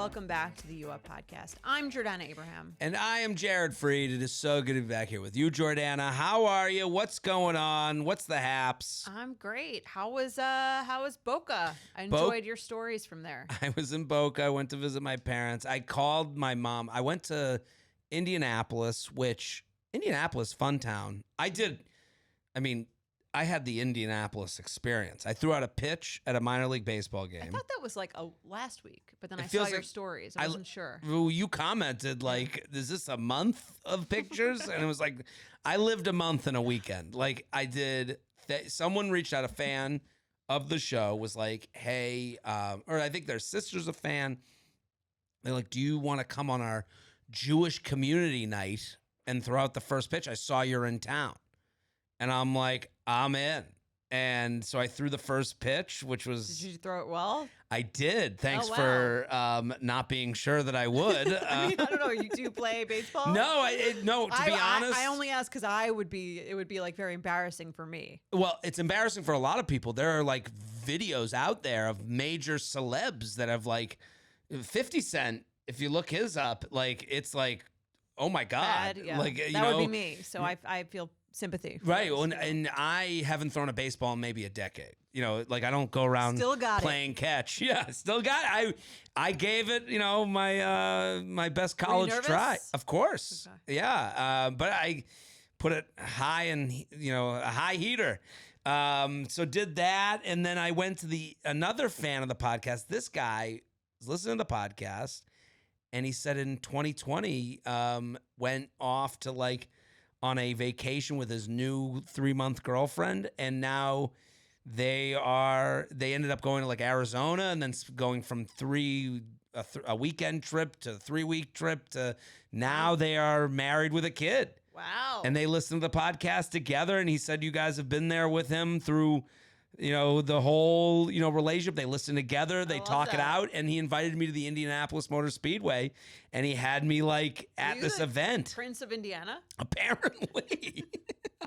welcome back to the U Up Podcast. I'm Jordana Abraham. And I am Jared Freed. It is so good to be back here with you, Jordana. How are you? What's going on? What's the haps? I'm great. How was Boca? I enjoyed your stories from there. I was in Boca. I went to visit my parents. I called my mom. I went to Indianapolis, fun town. I had the Indianapolis experience. I threw out a pitch at a minor league baseball game. I thought that was like last week, but then I saw your stories. I wasn't sure. Well, you commented like, is this a month of pictures? And it was like, I lived a month in a weekend. Like I did, someone reached out, a fan of the show was like, hey, or I think their sister's a fan. They're like, do you want to come on our Jewish community night and throw out the first pitch? I saw you're in town. And I'm like, I'm in. And so I threw the first pitch, which was... Did you throw it well? I did. Thanks for not being sure that I would. I don't know. You do play baseball? No, to be honest. I only ask because it would be like very embarrassing for me. Well, it's embarrassing for a lot of people. There are like videos out there of major celebs that have like 50 Cent. If you look his up, like it's like, oh my God. Bad, yeah. Like, that would be me. So I feel sympathy. Right. And I haven't thrown a baseball in maybe a decade. You know, like I don't go around playing catch. Yeah, still got it. I gave it, my best college try. Of course. Okay. Yeah. But I put it high and, a high heater. So did that. And then I went to another fan of the podcast. This guy was listening to the podcast and he said in 2020, went off to like, on a vacation with his new 3-month girlfriend, and now they ended up going to like Arizona and then going from a weekend trip to a 3-week trip to now they are married with a kid. Wow. And they listened to the podcast together, and he said you guys have been there with him through the whole, relationship. They listen together, they talk it out, and he invited me to the Indianapolis Motor Speedway, and he had me like at this event. Prince of Indiana? Apparently.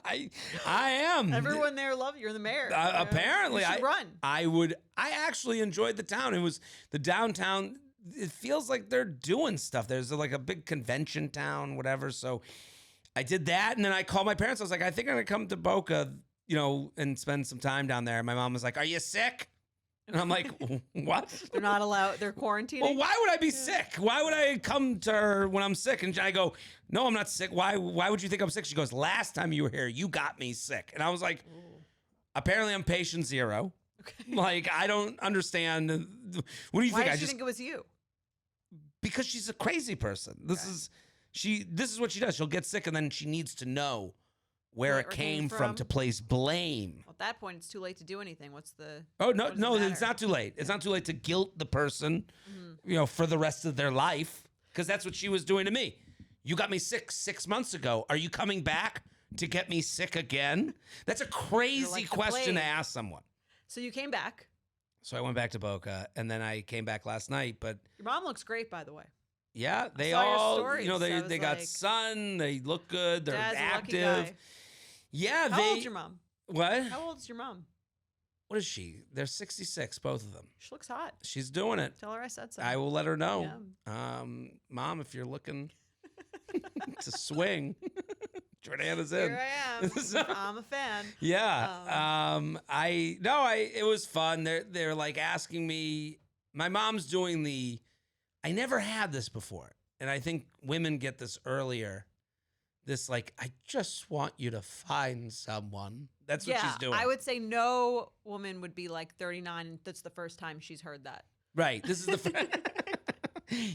I am. Everyone there loves you. You're the mayor. Apparently. You should run. I actually enjoyed the town. It was the downtown. It feels like they're doing stuff. There's like a big convention town, whatever. So I did that, and then I called my parents. I was like, I think I'm going to come to Boca, and spend some time down there. My mom was like, are you sick? And I'm like, what? They're not allowed. They're quarantining. Well, why would I be sick? Why would I come to her when I'm sick? And I go, no, I'm not sick. Why would you think I'm sick? She goes, last time you were here, you got me sick. And I was like, apparently I'm patient zero. Okay. Like, I don't understand. What do you think? Why did you think it was you? Because she's a crazy person. This is what she does. She'll get sick and then she needs to know where it came from to place blame. Well, at that point, it's too late to do anything. What's the... Oh, no, it's not too late. It's not too late to guilt the person, for the rest of their life, because that's what she was doing to me. You got me sick 6 months ago. Are you coming back to get me sick again? That's a crazy question to ask someone. So you came back. So I went back to Boca, and then I came back last night, but... Your mom looks great, by the way. Yeah, they all, they got sun, they look good, they're active. Yeah, How old's your mom? What? How old is your mom? What is she? They're 66, both of them. She looks hot. She's doing it. Tell her I said so. I will let her know. Yeah. Mom, if you're looking to swing, Jordana's in. Here I am. I'm a fan. Yeah. It was fun. They're like asking me. My mom's doing I never had this before, and I think women get this earlier. This like, I just want you to find someone. That's what she's doing. I would say no woman would be like 39, and that's the first time she's heard that. Right. This is the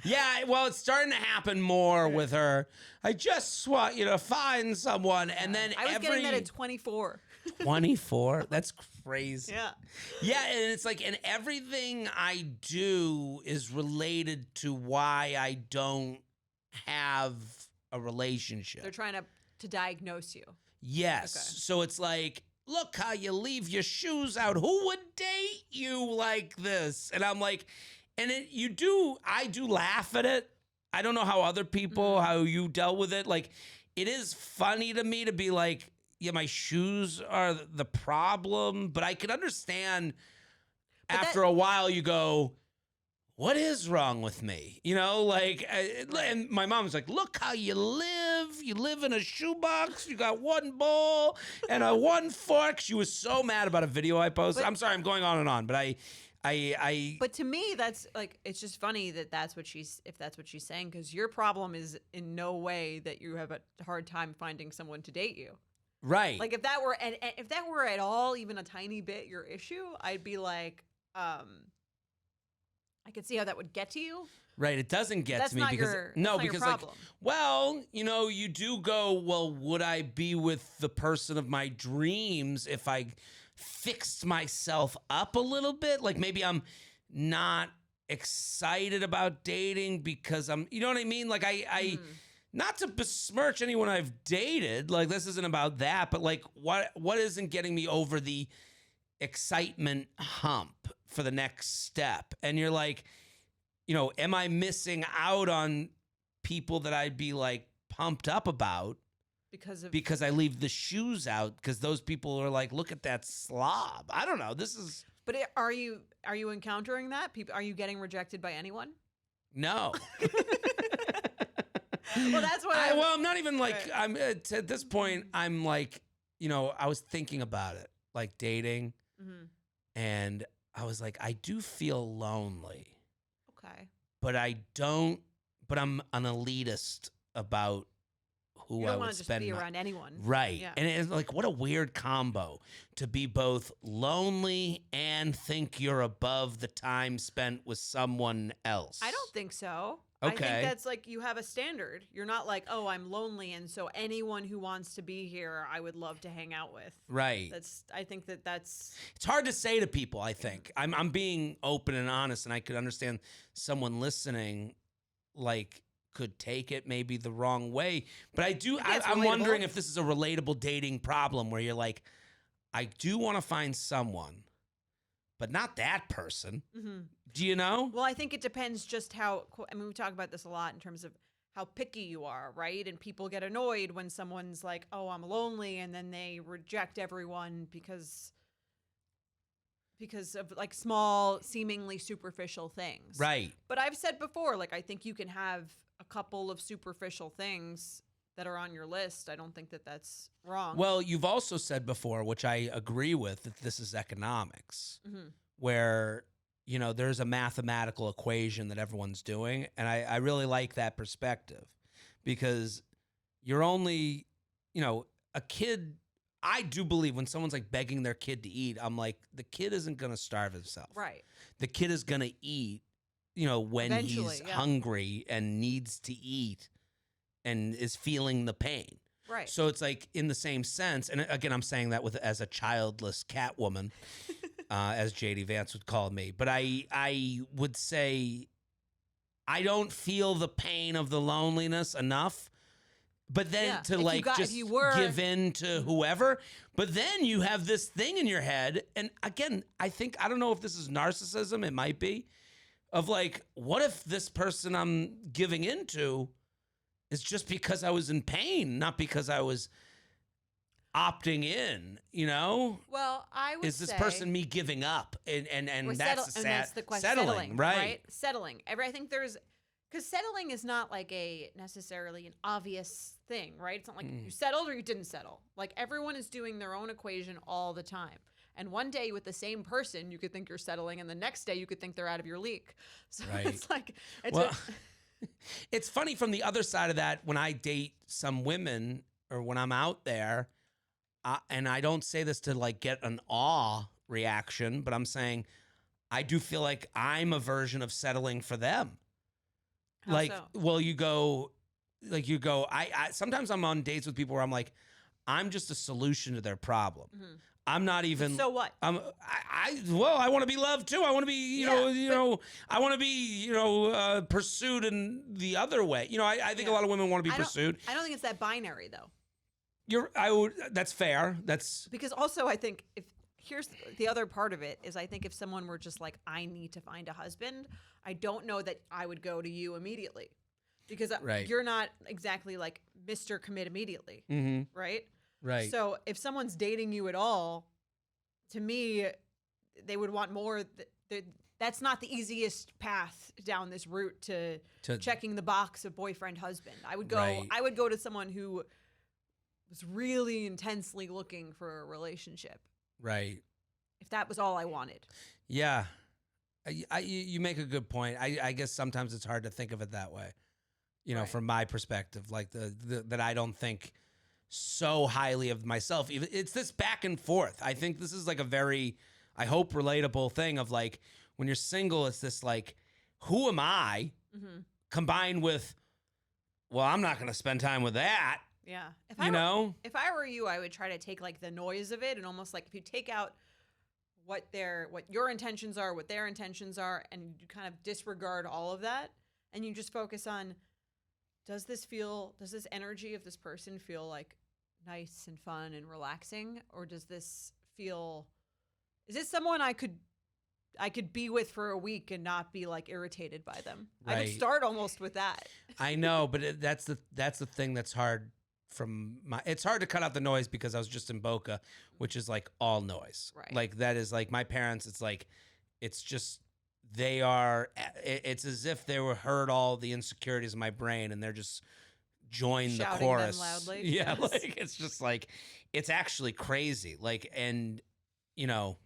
Yeah, well, it's starting to happen more with her. I just want you to find someone, and then I was getting that at 24. 24? That's crazy. Yeah. Yeah, and it's like, and everything I do is related to why I don't have a relationship. They're trying to diagnose you. Yes. Okay. So it's like, look how you leave your shoes out. Who would date you like this? And I'm like, and I do laugh at it. I don't know how other people, how you dealt with it. Like, it is funny to me to be like, yeah, my shoes are the problem, but I can understand after a while you go, what is wrong with me? You know, like, and my mom was like, look how you live. You live in a shoebox. You got one bowl and a one fork. She was so mad about a video I posted. I'm sorry, I'm going on and on, but But to me, that's like, it's just funny that that's what she's saying, because your problem is in no way that you have a hard time finding someone to date you. Right. Like if that were at all even a tiny bit your issue, I'd be like, I could see how that would get to you. Right. It doesn't get to me because like, well, you know, you do go, well, would I be with the person of my dreams if I fixed myself up a little bit? Like maybe I'm not excited about dating because you know what I mean? Like I not to besmirch anyone I've dated, like this isn't about that, but like what isn't getting me over the excitement hump for the next step? And you're like, you know, am I missing out on people that I'd be like pumped up about because I leave the shoes out because those people are like, look at that slob. I don't know. But are you encountering that? Are you getting rejected by anyone? No. Well, that's what I'm not even like, I'm at this point, I'm like, you know, I was thinking about it, like dating, and I was like, I do feel lonely. Okay. But I'm an elitist about who you don't I would want to just be around anyone. Right. Yeah. And it's like, what a weird combo to be both lonely and think you're above the time spent with someone else. I don't think so. Okay. I think that's like, you have a standard. You're not like, oh, I'm lonely, and so anyone who wants to be here, I would love to hang out with. Right. I think that's. It's hard to say to people, I think. I'm being open and honest, and I could understand someone listening, like, could take it maybe the wrong way. But I'm wondering if this is a relatable dating problem where you're like, I do want to find someone, but not that person. Mm-hmm. Do you know? Well, I think it depends just how, I mean, we talk about this a lot in terms of how picky you are, right? And people get annoyed when someone's like, oh, I'm lonely, and then they reject everyone because of like small, seemingly superficial things. Right. But I've said before, like, I think you can have a couple of superficial things that are on your list. I don't think that that's wrong. Well, you've also said before, which I agree with, that this is economics, where, you know, there's a mathematical equation that everyone's doing. And I really like that perspective because you're only, you know, a kid. I do believe when someone's like begging their kid to eat, I'm like, the kid isn't going to starve himself. Right. The kid is going to eat, you know, when he's hungry and needs to eat and is feeling the pain. Right. So it's like in the same sense, and again, I'm saying that as a childless Catwoman, as JD Vance would call me. But I would say I don't feel the pain of the loneliness enough. But then to give in to whoever. But then you have this thing in your head. And again, I don't know if this is narcissism. It might be. Of like, what if this person I'm giving into is just because I was in pain, not because I was opting in, you know? Well, I would say... Is this person me giving up? And that's the question. Settling, right? Settling. I think there's... Because settling is not like necessarily an obvious thing, right? It's not like you settled or you didn't settle. Like everyone is doing their own equation all the time. And one day with the same person, you could think you're settling, and the next day you could think they're out of your league. So it's like... It's funny from the other side of that, when I date some women or when I'm out there, and I don't say this to like get an awe reaction, but I'm saying I do feel like I'm a version of settling for them. How so? Well, I sometimes I'm on dates with people where I'm like, I'm just a solution to their problem. Mm-hmm. I'm not even. So what? I want to be loved too. I want to be, I want to be, pursued in the other way. You know, I think a lot of women want to be pursued. I don't think it's that binary though. That's fair. That's because also I think here's the other part of it is I think if someone were just like, I need to find a husband, I don't know that I would go to you immediately because you're not exactly like Mr. Commit immediately, right? Right. So if someone's dating you at all, to me, they would want more that's not the easiest path down this route to checking the box of boyfriend husband. I would go to someone who was really intensely looking for a relationship. Right. If that was all I wanted. Yeah. You make a good point. I guess sometimes it's hard to think of it that way. You know, from my perspective, like that I don't think so highly of myself. It's this back and forth. I think this is like a very, I hope, relatable thing of like, when you're single, it's this like, who am I? Combined with, well, I'm not going to spend time with that. Yeah. If I were you, I would try to take like the noise of it, and almost like if you take out what your intentions are, what their intentions are, and you kind of disregard all of that, and you just focus on, does this energy of this person feel like nice and fun and relaxing, or is this someone I could be with for a week and not be like irritated by them? Right. I would start almost with that. I know, but that's the thing that's hard it's hard to cut out the noise, because I was just in Boca, which is like all noise. Right. Like that is like my parents. It's like, it's just, it's as if they heard all the insecurities of my brain and they're just joined the chorus. Them loudly. Yeah. Yes. Like, it's just like, it's actually crazy. Like, and you know,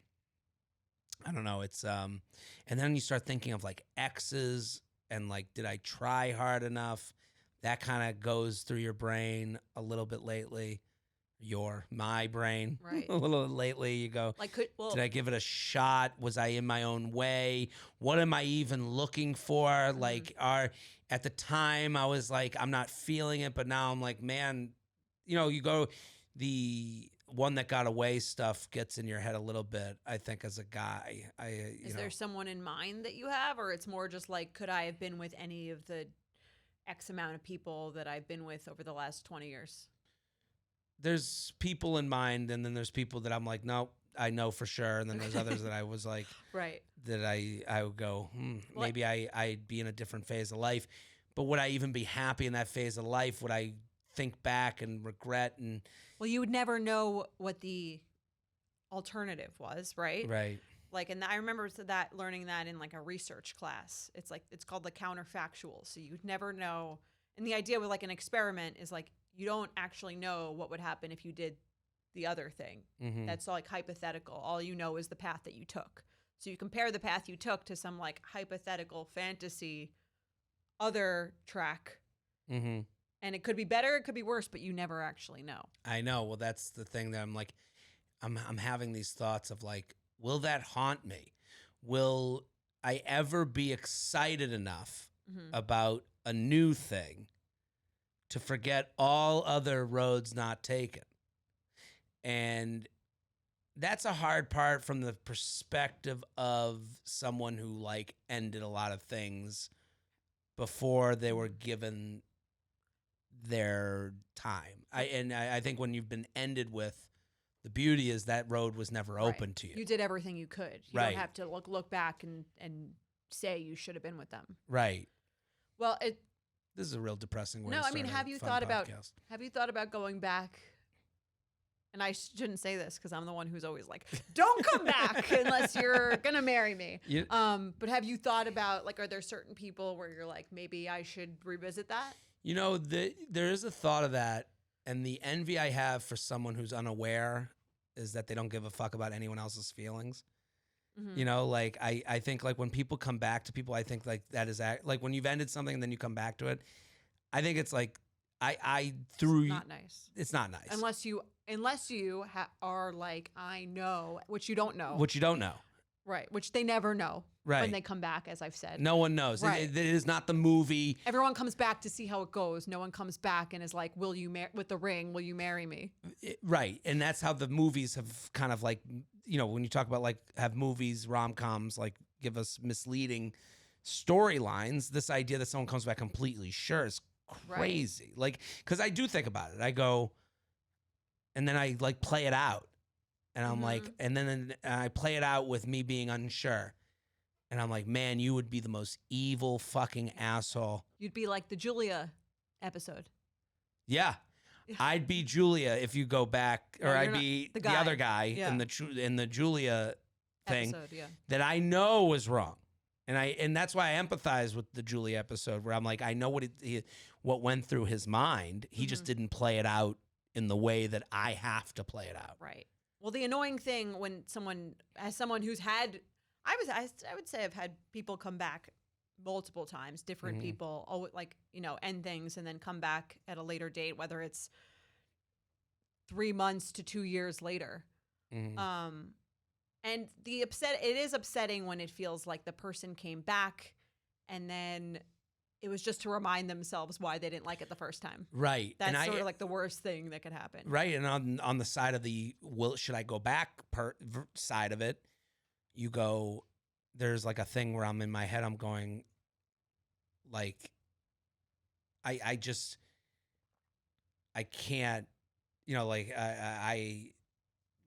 I don't know. It's, and then you start thinking of like exes and like, did I try hard enough? That kind of goes through your brain a little bit lately. My brain. Right. A little lately. You go, like, did I give it a shot? Was I in my own way? What am I even looking for? Like, at the time I was like, I'm not feeling it, but now I'm like, man, you know, you go, the one that got away stuff gets in your head a little bit, I think, as a guy. Is there someone in mind that you have, or it's more just like, could I have been with any of the X amount of people that I've been with over the last 20 years? There's people in mind, and then there's people that I'm like, no, I know for sure. And then there's others that I was like, right, that I would go, maybe I'd be in a different phase of life. But would I even be happy in that phase of life? Would I think back and regret? And well, you would never know what the alternative was, right? Right. Like, and I remember learning that in like a research class. It's called the counterfactual. So you'd never know. And the idea with like an experiment is like, you don't actually know what would happen if you did the other thing. Mm-hmm. That's all like hypothetical. All you know is the path that you took. So you compare the path you took to some like hypothetical fantasy other track. Mm-hmm. And it could be better, it could be worse, but you never actually know. I know. Well, that's the thing that I'm like, I'm having these thoughts of like, will that haunt me? Will I ever be excited enough about a new thing to forget all other roads not taken? And that's a hard part from the perspective of someone who like ended a lot of things before they were given their time. I think when you've been ended with, the beauty is that road was never open to you. You did everything you could. You don't have to look back and say you should have been with them. Right. Well, this is a real depressing way. No, to I mean, have you thought about going back? And I shouldn't say this because I'm the one who's always like, don't come back unless you're gonna marry me. But have you thought about, like, are there certain people where you're like, maybe I should revisit that? You know, there is a thought of that. And the envy I have for someone who's unaware is that they don't give a fuck about anyone else's feelings. Mm-hmm. You know, like I think like when people come back to people, I think like that is like when you've ended something and then you come back to it. I think it's like it's not nice. It's not nice unless you are like, I know, which you don't know. Right, which they never know. Right. When they come back, as I've said. No one knows. Right. It is not the movie. Everyone comes back to see how it goes. No one comes back and is like, with the ring, will you marry me? Right. And that's how the movies have kind of like, you know, when you talk about like have movies, rom-coms, like give us misleading storylines, this idea that someone comes back completely sure is crazy. Right. Like, because I do think about it. I go, and then I like play it out. And I'm like, and then I play it out with me being unsure. And I'm like, man, you would be the most evil fucking asshole. You'd be like the Julia episode. Yeah. I'd be Julia if you go back, or I'd be the other guy in the Julia thing that I know was wrong. And that's why I empathize with the Julie episode where I'm like, I know what went through his mind. He just didn't play it out in the way that I have to play it out. Right. Well, the annoying thing when someone who's had, I would say I've had people come back multiple times, different people, like, end things and then come back at a later date, whether it's 3 months to 2 years later. And it is upsetting when it feels like the person came back and then it was just to remind themselves why they didn't like it the first time. Right. That's sort of like the worst thing that could happen. Right. And on the side of the, should I go back side of it, you go, there's like a thing where I'm in my head, I'm going like, I can't, like I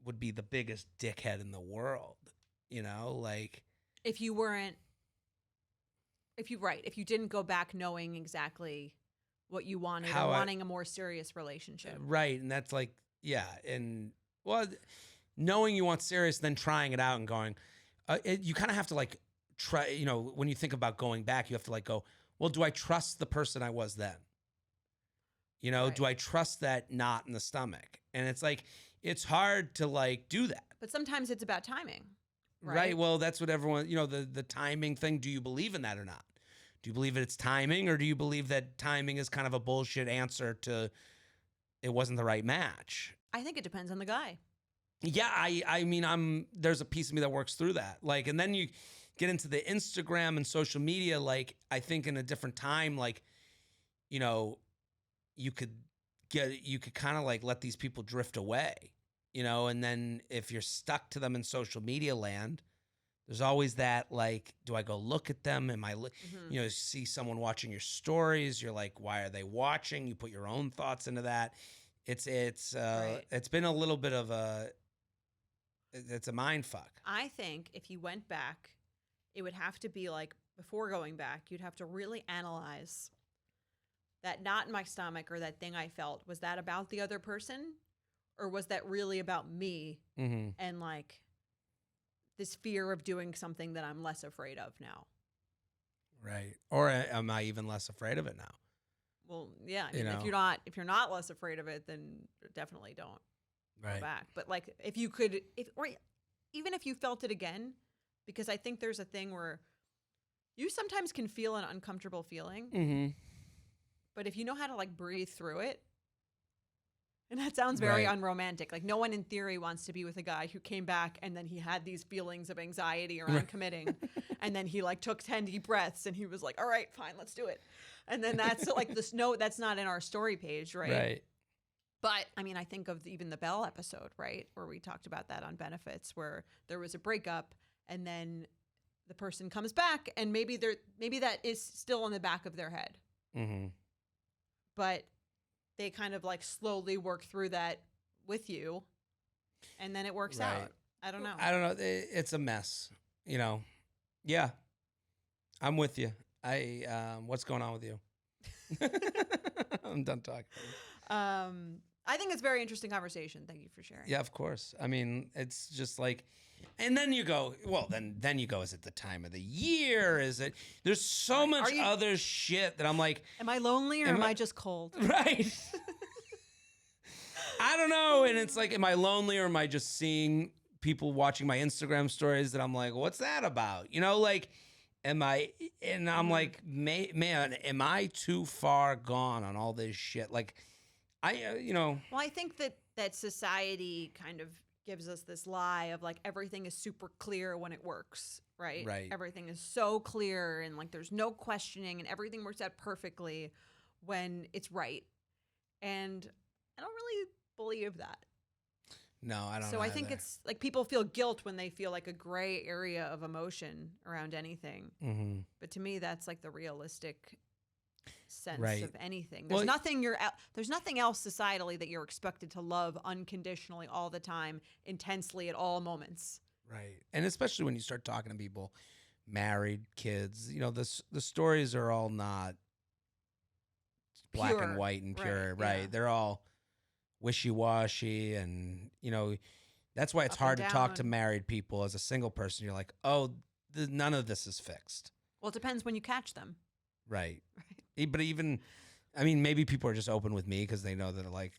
would be the biggest dickhead in the world, like if you didn't go back knowing exactly what you wanted or wanting a more serious relationship. Right. And that's like, yeah. And well, knowing you want serious, then trying it out and going, you kind of have to like try, when you think about going back, you have to like go, well, do I trust the person I was then? Right. Do I trust that knot in the stomach? And it's like, it's hard to like do that. But sometimes it's about timing. Right. Well, that's what everyone, the timing thing. Do you believe in that or not? Do you believe it's timing, or do you believe that timing is kind of a bullshit answer to it wasn't the right match? I think it depends on the guy. Yeah. I mean, there's a piece of me that works through that. Like, and then you get into the Instagram and social media. Like, I think in a different time, like, you could kind of like let these people drift away, and then if you're stuck to them in social media land, there's always that, like, do I go look at them? Am I, see someone watching your stories. You're like, why are they watching? You put your own thoughts into that. It's been a little bit of it's a mind fuck. I think if you went back, it would have to be like, before going back, you'd have to really analyze that knot in my stomach or that thing I felt. Was that about the other person, or was that really about me and like this fear of doing something that I'm less afraid of now? Right. Or am I even less afraid of it now? Well, yeah. I mean, if you're not less afraid of it, then definitely don't go back. But like, if you could, or even if you felt it again, because I think there's a thing where you sometimes can feel an uncomfortable feeling. But if you know how to like breathe through it, and that sounds very unromantic. Like, no one in theory wants to be with a guy who came back and then he had these feelings of anxiety around committing. And then he like took 10 deep breaths and he was like, all right, fine, let's do it. And then that's like this note that's not in our story page, right? Right. But I mean, I think of even the Bell episode, right? Where we talked about that on Benefits, where there was a breakup and then the person comes back and maybe that is still in the back of their head. But they kind of like slowly work through that with you, and then it works out. I don't know. It's a mess, Yeah, I'm with you. What's going on with you? I'm done talking. I think it's a very interesting conversation. Thank you for sharing. Yeah, of course. I mean, it's just like, and then you go, well, then you go, is it the time of the year? Is it, there's so much other shit that I'm like, am I lonely or am I just cold? Right. I don't know. And it's like, am I lonely or am I just seeing people watching my Instagram stories that I'm like, what's that about? Like, am I, and I'm like, man, am I too far gone on all this shit? Like, Well, I think that society kind of gives us this lie of like everything is super clear when it works, right? Right. Everything is so clear and like there's no questioning and everything works out perfectly when it's right. And I don't really believe that. No, I don't. So I think it's like people feel guilt when they feel like a gray area of emotion around anything. But to me, that's like the realistic sense of anything. There's there's nothing else societally that you're expected to love unconditionally all the time, intensely at all moments. Right. And especially when you start talking to people, married, kids, the stories are all not black and white and pure, right? Yeah. They're all wishy-washy, and That's why it's up and hard to talk down. to married people as a single person. You're like, oh, none of this is fixed. Well, it depends when you catch them. Right. But even, I mean, maybe people are just open with me because they know that like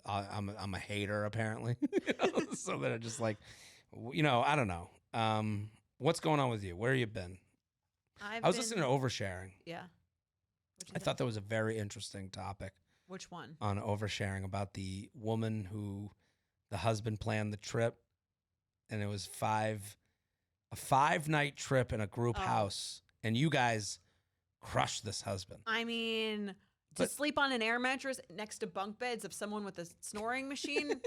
I'm a hater apparently. So they're just like, I don't know. What's going on with you? Where you been? I was listening to Oversharing. Yeah. I thought that was a very interesting topic. Which one? On Oversharing, about the woman who the husband planned the trip, and it was a 5-night trip in a group house, and you guys crushed this husband. I mean, to sleep on an air mattress next to bunk beds of someone with a snoring machine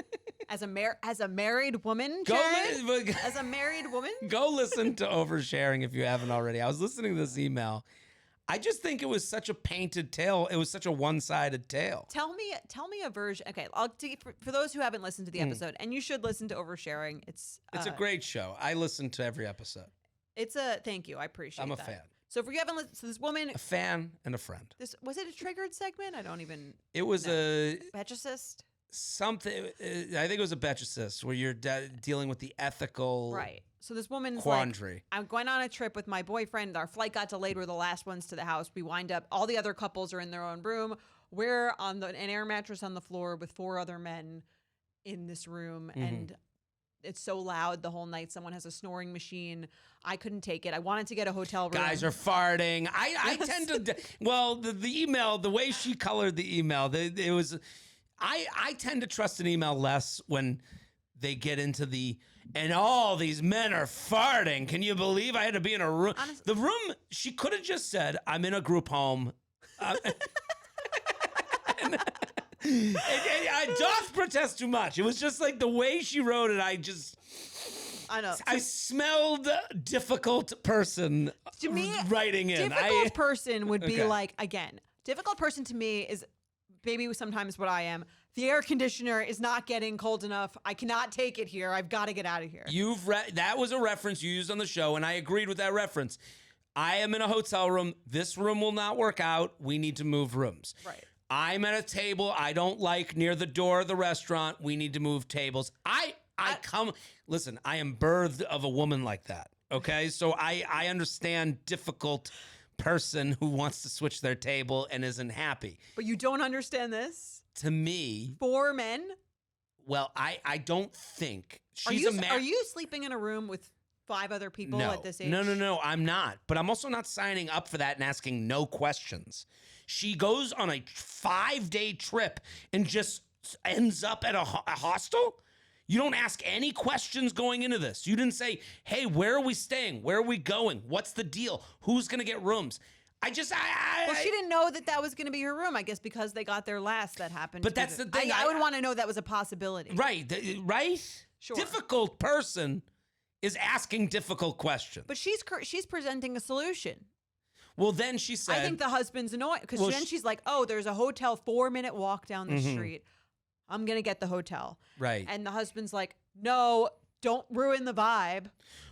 as a married woman, as a married woman? Go listen to Oversharing if you haven't already. I was listening to this email. I just think it was such a painted tale. It was such a one-sided tale. Tell me a version. Okay, I'll take for those who haven't listened to the episode, and you should listen to Oversharing. It's a great show. I listen to every episode. Thank you. I appreciate I'm a that. fan. So if you haven't listened to this woman, a fan and a friend. Was it a triggered segment? I don't even. It was a Beticist. Something. I think it was a Beticist where you're dealing with the ethical. Right. So this woman's quandary. Like, I'm going on a trip with my boyfriend. Our flight got delayed. We're the last ones to the house. We wind up, all the other couples are in their own room. We're on an air mattress on the floor with 4 other men in this room. Mm-hmm. And it's so loud the whole night. Someone has a snoring machine. I couldn't take it. I wanted to get a hotel room. Guys are farting. I tend to, well, the email, the way she colored the email, it was, I tend to trust an email less when they get into and all these men are farting. Can you believe I had to be in a room? Honestly, the room, she could have just said, I'm in a group home. I doth protest too much. It was just like the way she wrote it. I know. I smelled difficult person to me, writing in. Difficult person would be like, again, difficult person to me is maybe sometimes what I am. The air conditioner is not getting cold enough. I cannot take it here. I've got to get out of here. That was a reference you used on the show, and I agreed with that reference. I am in a hotel room. This room will not work out. We need to move rooms. Right. I'm at a table I don't like near the door of the restaurant. We need to move tables. Listen, I am birthed of a woman like that. Okay. So I understand difficult person who wants to switch their table and isn't happy. But you don't understand this? To me. 4 men? Well, I don't think Are you sleeping in a room with 5 other people at this age? No, I'm not. But I'm also not signing up for that and asking no questions. She goes on a 5-day trip and just ends up at a hostel? You don't ask any questions going into this. You didn't say, hey, where are we staying? Where are we going? What's the deal? Who's going to get rooms? Well, she didn't know that was going to be her room, I guess, because they got there last. That happened. But that's the thing. I would want to know that was a possibility. Right? Sure. Difficult person is asking difficult questions. But she's presenting a solution. Well, then she said, I think the husband's annoyed because then she's like, oh, there's a hotel 4-minute walk down the street. I'm going to get the hotel. Right. And the husband's like, no, don't ruin the vibe.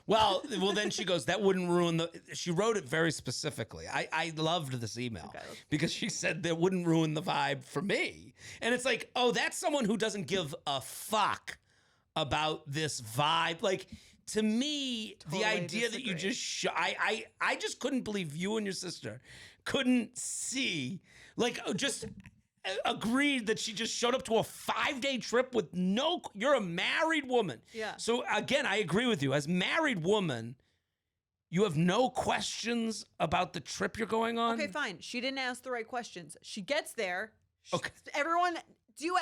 Well, then she goes, that wouldn't ruin she wrote it very specifically. I loved this email because she said that wouldn't ruin the vibe for me. And it's like, oh, that's someone who doesn't give a fuck about this vibe. Like, to me, totally the idea that you just I just couldn't believe you and your sister couldn't see, like, just agreed that she just showed up to a 5-day trip with you're a married woman. Yeah. So again, I agree with you. As married woman, you have no questions about the trip you're going on? Okay, fine. She didn't ask the right questions. She gets there. Okay. Everyone,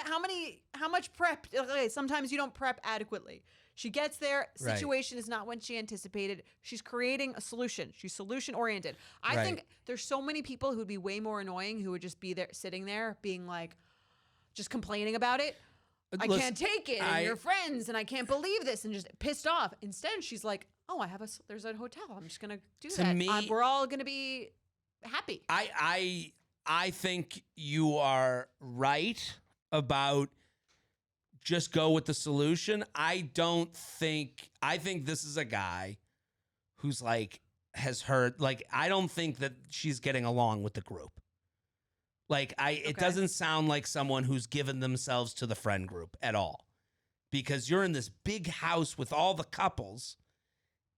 how much prep? Okay, sometimes you don't prep adequately. She gets there. Situation is not what she anticipated. She's creating a solution. She's solution oriented. I think there's so many people who'd be way more annoying who would just be there, sitting there, being like, just complaining about it. I can't take it, and you're friends, and I can't believe this, and just pissed off. Instead, she's like, oh, there's a hotel. I'm just gonna do that. We're all gonna be happy. I think you are right about just go with the solution. I think this is a guy who's like, has heard, like, I don't think that she's getting along with the group. Like, it doesn't sound like someone who's given themselves to the friend group at all. because you're in this big house with all the couples.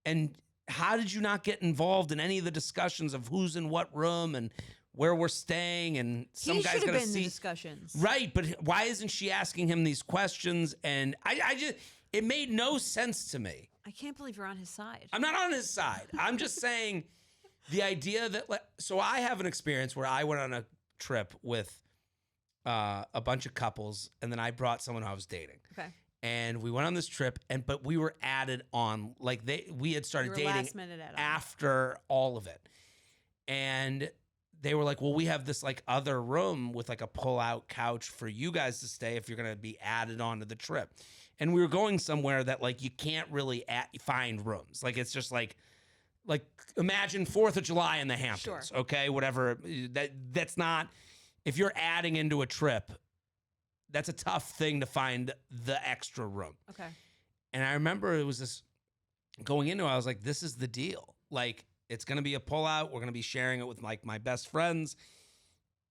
And how did you not get involved in any of the discussions of who's in what room and where we're staying? And some guy's going to see the discussions. Right. But why isn't she asking him these questions? And I just, it made no sense to me. I can't believe you're on his side. I'm not on his side. I'm just saying the idea that, so I have an experience where I went on a trip with a bunch of couples, and then I brought someone who I was dating. Okay. And we went on this trip, but we were added on, like we had started dating last minute add-on. after all of it. And they were like, well, we have this like other room with like a pull-out couch for you guys to stay if you're going to be added on to the trip. And we were going somewhere that like you can't really find rooms. Like it's just like imagine 4th of July in the Hamptons, sure. Okay? Whatever. That's not, if you're adding into a trip, that's a tough thing to find the extra room. Okay. And I remember it was this going into it, I was like, this is the deal. Like, it's going to be a pullout. We're going to be sharing it with like my best friends.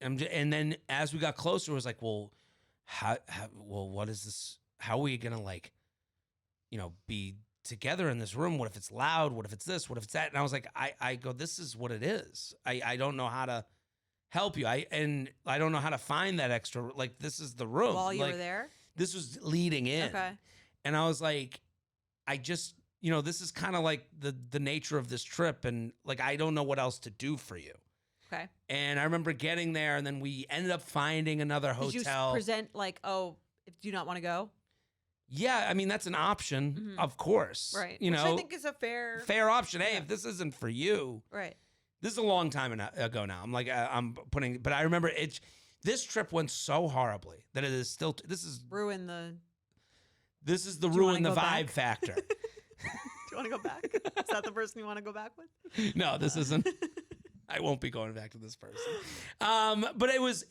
And then as we got closer, it was like, well, what is this? How are we going to like, be together in this room? What if it's loud? What if it's this? What if it's that? And I was like, I go, this is what it is. I don't know how to help you. I don't know how to find that extra, like, this is the room. While you like, were there? This was leading in. Okay. And I was like, I just, this is kind of like the nature of this trip. And like, I don't know what else to do for you. Okay. And I remember getting there, and then we ended up finding another hotel. Did you present like, oh, do you not want to go? Yeah, I mean, that's an option, of course. Right. Which I think is a fair option. Hey, if this isn't for you. Right. This is a long time ago now. I'm like, but I remember this trip went so horribly that it is still, this is the ruin the vibe back? Factor. Do you want to go back? Is that the person you want to go back with? No, this isn't. I won't be going back to this person. But it was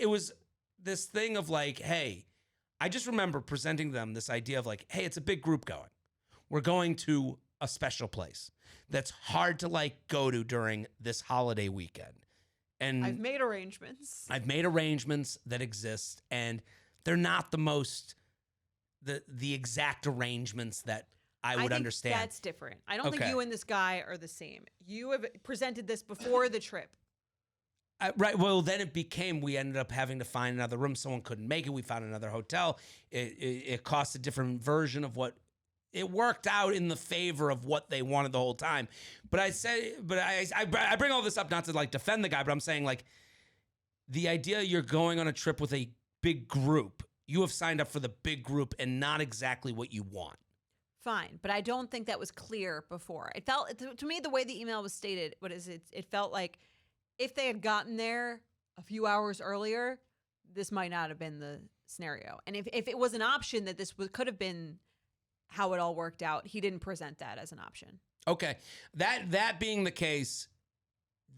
this thing of like, hey, I just remember presenting them this idea of like, hey, it's a big group going. We're going to a special place that's hard to like go to during this holiday weekend. And I've made arrangements that exist, and they're not the exact arrangements that I would understand. That's different. I don't think you and this guy are the same. You have presented this before the trip. Right. Well, then it became, we ended up having to find another room. Someone couldn't make it. We found another hotel. It cost a different version of what it worked out in the favor of what they wanted the whole time. But I bring all this up not to like defend the guy, but I'm saying like the idea you're going on a trip with a big group, you have signed up for the big group and not exactly what you want. Fine, but I don't think that was clear before. It felt, to me, the way the email was stated, it felt like if they had gotten there a few hours earlier, this might not have been the scenario. And if it was an option that could have been how it all worked out, he didn't present that as an option. Okay. That being the case,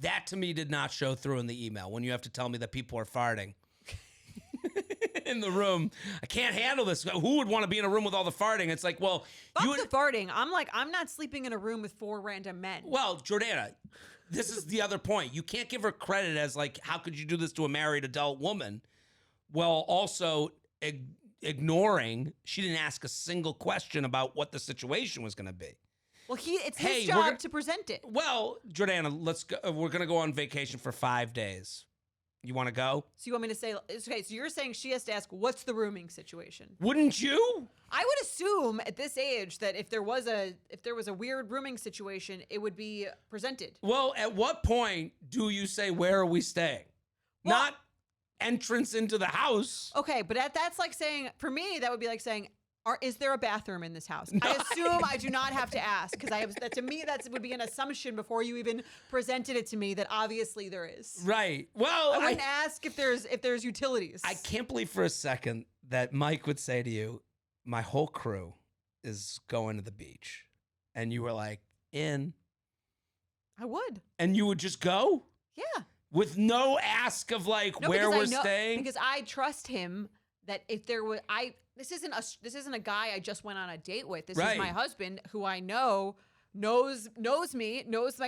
that to me did not show through in the email when you have to tell me that people are farting in the room. I can't handle this. Who would want to be in a room with all the farting? It's like, well, the farting. I'm not sleeping in a room with 4 random men. Well, Jordana, this is the other point. You can't give her credit as like, how could you do this to a married adult woman? Well, also ignoring, she didn't ask a single question about what the situation was going to be. Well, it's his job to present it. Well, Jordana, let's go. We're going to go on vacation for 5 days. You want to go? So you want me to say, okay, so you're saying she has to ask, what's the rooming situation? Wouldn't you? I would assume at this age that if there was a weird rooming situation, it would be presented. Well, at what point do you say, where are we staying? Well, not entrance into the house. Okay, but that's like saying, for me, that would be like saying, is there a bathroom in this house? No, I assume I do not have to ask, because to me that would be an assumption before you even presented it to me that obviously there is. Right. Well, I wouldn't ask if there's utilities. I can't believe for a second that Mike would say to you, my whole crew is going to the beach, and you were like, in. I would. And you would just go? Yeah. With no ask of like where we're staying? Because I trust him that if there was this isn't a guy I just went on a date with. This is my husband who I know knows me, knows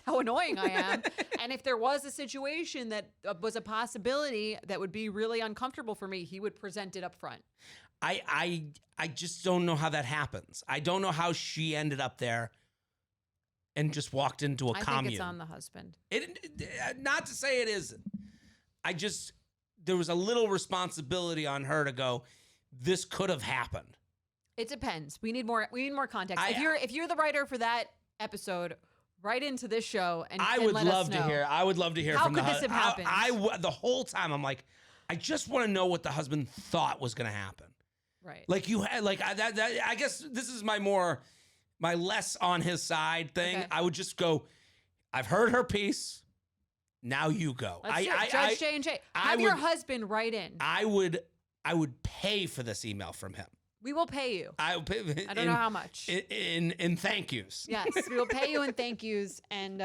how annoying I am. And if there was a situation that was a possibility that would be really uncomfortable for me, he would present it up front. I just don't know how that happens. I don't know how she ended up there and just walked into a commune. I think it's on the husband. Not to say it isn't. There was a little responsibility on her to go, this could have happened. It depends. We need more context. If you're the writer for that episode, write into this show and I would let love us know. to hear. I would love to hear how from the husband. How could this have happened? the whole time I'm like, I just want to know what the husband thought was going to happen. Right. Like you had I guess this is my less on his side thing. Okay. I would just go, I've heard her piece. Now you go. Judge J&J. Have your husband write in. I would pay for this email from him. We will pay you. I don't know how much. In thank yous. Yes, we will pay you in thank yous. And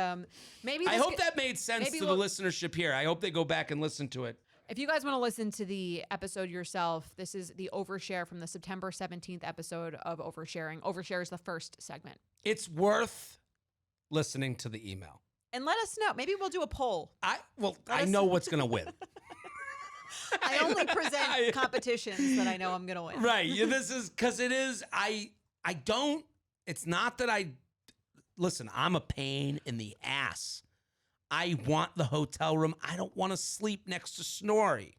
maybe I hope that made sense to the listenership here. I hope they go back and listen to it. If you guys want to listen to the episode yourself, this is the overshare from the September 17th episode of Oversharing. Overshare is the first segment. It's worth listening to the email. And let us know. Maybe we'll do a poll. I know what's going to win. I only present competitions that I know I'm going to win. Right. Yeah, this is because it is. It's not that listen, I'm a pain in the ass. I want the hotel room. I don't want to sleep next to Snorri.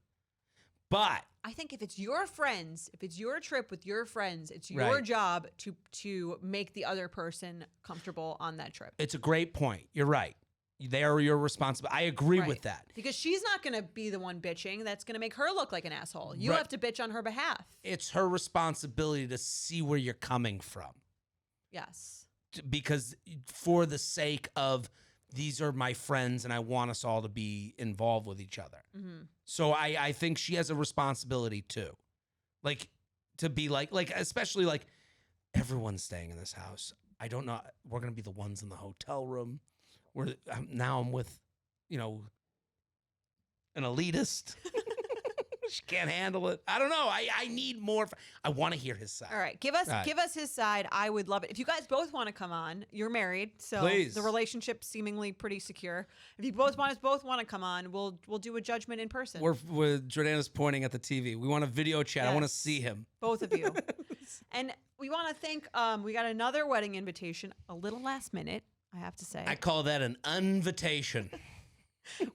But I think if it's your friends, if it's your trip with your friends, it's your job to make the other person comfortable on that trip. It's a great point. You're right. They are your responsibility. I agree with that. Because she's not going to be the one bitching. That's going to make her look like an asshole. You have to bitch on her behalf. It's her responsibility to see where you're coming from. Yes. Because for the sake of these are my friends and I want us all to be involved with each other. Mm-hmm. So I think she has a responsibility too. Like to be like especially like everyone's staying in this house. I don't know. We're going to be the ones in the hotel room. Now I'm with, an elitist. She can't handle it. I don't know. I need more. I want to hear his side. All right. Give us his side. I would love it. If you guys both want to come on, you're married. So please. The relationship's seemingly pretty secure. If you both want to come on, we'll do a judgment in person. Jordana's pointing at the TV. We want a video chat. Yes. I want to see him. Both of you. And we want to thank, we got another wedding invitation, a little last minute, I have to say. I call that an invitation.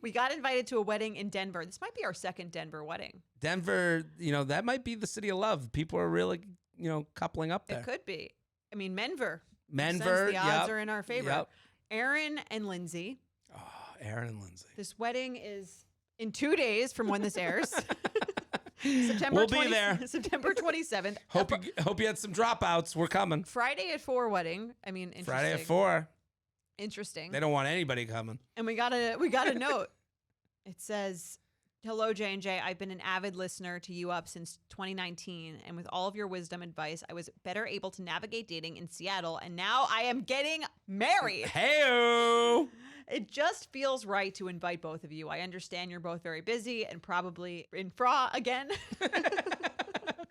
We got invited to a wedding in Denver. This might be our second Denver wedding. Denver, that might be the city of love. People are really, coupling up there. It could be. I mean, Menver. The odds are in our favor. Yep. Aaron and Lindsay. Oh, Aaron and Lindsay. This wedding is in 2 days from when this airs. We'll be there. September 27th. Hope you had some dropouts. We're coming. Friday at 4 wedding. I mean, interesting. Friday at 4. Interesting. They don't want anybody coming. And we got a note. It says, "Hello J&J. I've been an avid listener to you up since 2019, and with all of your wisdom and advice, I was better able to navigate dating in Seattle, and now I am getting married. Hey-o! It just feels right to invite both of you. I understand you're both very busy and probably in Fra again.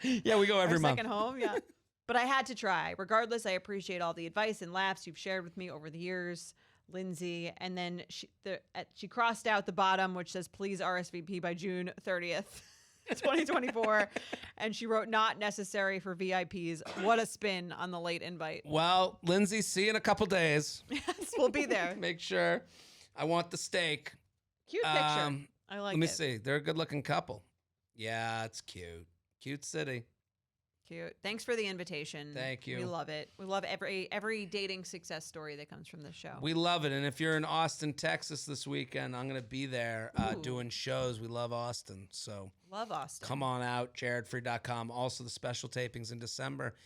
Yeah, we go every month. Second home, yeah. But I had to try. Regardless, I appreciate all the advice and laughs you've shared with me over the years, Lindsay." And then she crossed out the bottom, which says, "Please RSVP by June 30th, 2024." And she wrote, "Not necessary for VIPs." What a spin on the late invite. Well, Lindsay, see you in a couple days. Yes, we'll be there. Make sure. I want the steak. Cute picture. I like it. Let me see. They're a good-looking couple. Yeah, it's cute. Cute city. Cute. Thanks for the invitation. Thank you. We love it. We love every dating success story that comes from this show. We love it. And if you're in Austin, Texas this weekend, I'm going to be there doing shows. We love Austin. So love Austin. Come on out, jaredfree.com. Also the special tapings in December.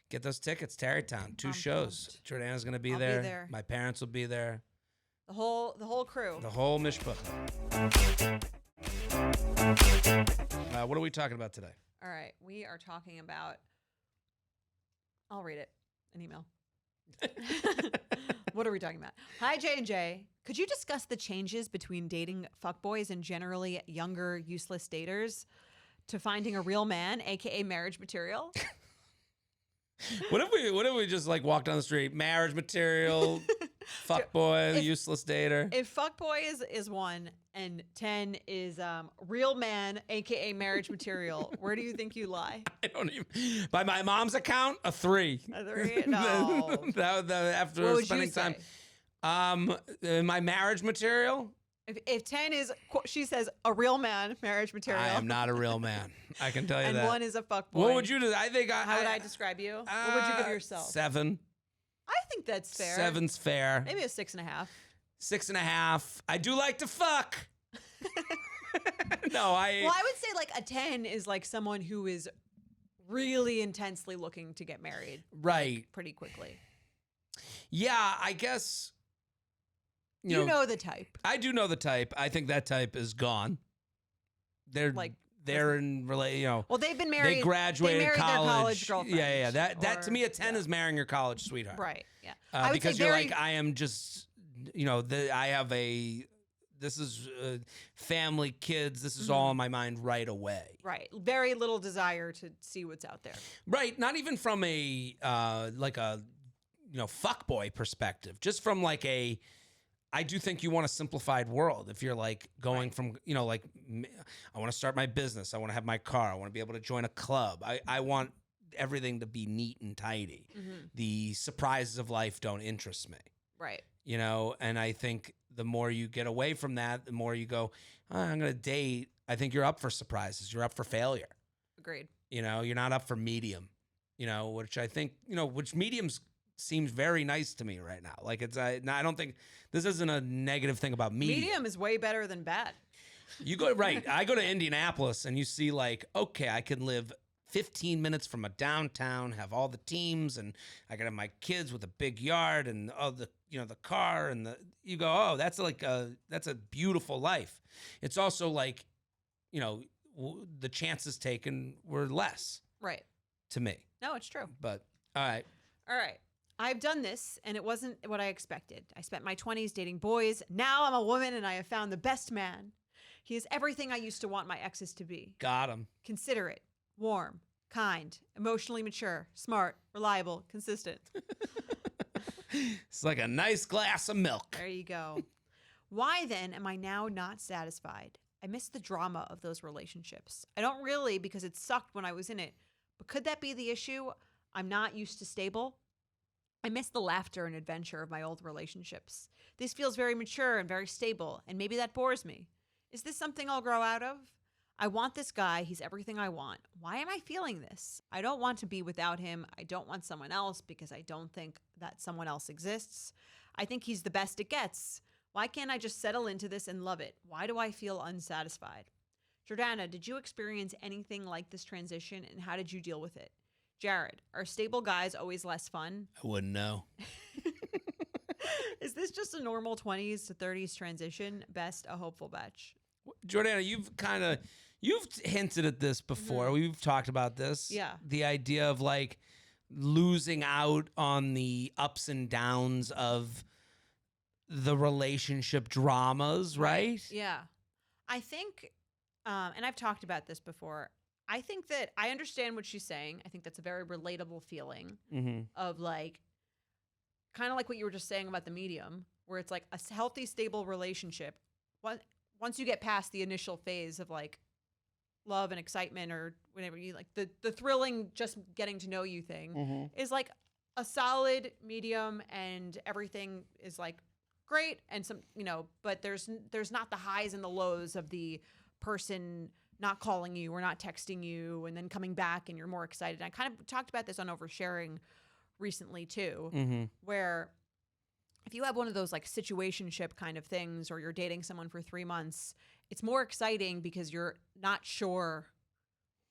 Get those tickets, Tarrytown. 2 shows. Jordana's going to be there. Be there. My parents will be there. The whole crew. The whole mishpach. What are we talking about today? All right, we are talking about, I'll read it, an email. What are we talking about? Hi, J&J. Could you discuss the changes between dating fuckboys and generally younger, useless daters to finding a real man, a.k.a. marriage material? What if we just like walked down the street, marriage material, Fuckboy, useless dater. If fuckboy is 1 and 10 is real man, aka marriage material, where do you think you lie? I don't even. By my mom's account, a 3. A 3? No. After spending time. My marriage material. If 10 is, she says, a real man, marriage material. I am not a real man. I can tell you that. And 1 is a fuckboy. What would you do? I think How would I describe you? What would you give yourself? 7. I think that's fair. 7's fair. Maybe a 6.5. 6.5. I do like to fuck. Well, I would say like a 10 is like someone who is really intensely looking to get married. Right. Like, pretty quickly. Yeah, I guess. You know the type. I do know the type. I think that type is gone. They're in relation. Well, they've been married. They graduated their college girlfriend. Yeah. That to me, a 10 is marrying your college sweetheart. Right. Yeah. Because you're like, I am just. I have a. This is family, kids. This is all in my mind right away. Right. Very little desire to see what's out there. Right. Not even from a fuckboy perspective. Just from like a. I do think you want a simplified world. If you're like going from, like I want to start my business. I want to have my car. I want to be able to join a club. I want everything to be neat and tidy. Mm-hmm. The surprises of life don't interest me. Right. And I think the more you get away from that, the more you go, I'm going to date. I think you're up for surprises. You're up for failure. Agreed. You're not up for medium, which I think, which mediums seems very nice to me right now. Like I don't think this isn't a negative thing about medium. Medium is way better than bad. You go right. I go to Indianapolis and you see like, okay, I can live 15 minutes from a downtown, have all the teams, and I can have my kids with a big yard and the car and you go, oh, that's a beautiful life. It's also like, the chances taken were less. Right. To me. No, it's true. But all right. I've done this, and it wasn't what I expected. I spent my 20s dating boys. Now I'm a woman, and I have found the best man. He is everything I used to want my exes to be. Got him. Considerate, warm, kind, emotionally mature, smart, reliable, consistent. It's like a nice glass of milk. There you go. Why then am I now not satisfied? I miss the drama of those relationships. I don't really, because it sucked when I was in it. But could that be the issue? I'm not used to stable. I miss the laughter and adventure of my old relationships. This feels very mature and very stable, and maybe that bores me. Is this something I'll grow out of? I want this guy. He's everything I want. Why am I feeling this? I don't want to be without him. I don't want someone else because I don't think that someone else exists. I think he's the best it gets. Why can't I just settle into this and love it? Why do I feel unsatisfied? Jordana, did you experience anything like this transition, and how did you deal with it? Jared, are stable guys always less fun? I wouldn't know. Is this just a normal 20s to 30s transition? Best, a hopeful batch. Jordana, you've hinted at this before. Mm-hmm. We've talked about this. Yeah. The idea of like losing out on the ups and downs of the relationship dramas, right? Yeah. I think, and I've talked about this before, I think that I understand what she's saying. I think that's a very relatable feeling of like, kind of like what you were just saying about the medium, where it's like a healthy, stable relationship. Once you get past the initial phase of like love and excitement or whatever, you like the thrilling, just getting to know you thing is like a solid medium, and everything is like great. And some, but there's not the highs and the lows of the person not calling you or not texting you and then coming back and you're more excited. And I kind of talked about this on Oversharing recently too, where if you have one of those like situationship kind of things, or you're dating someone for 3 months, it's more exciting because you're not sure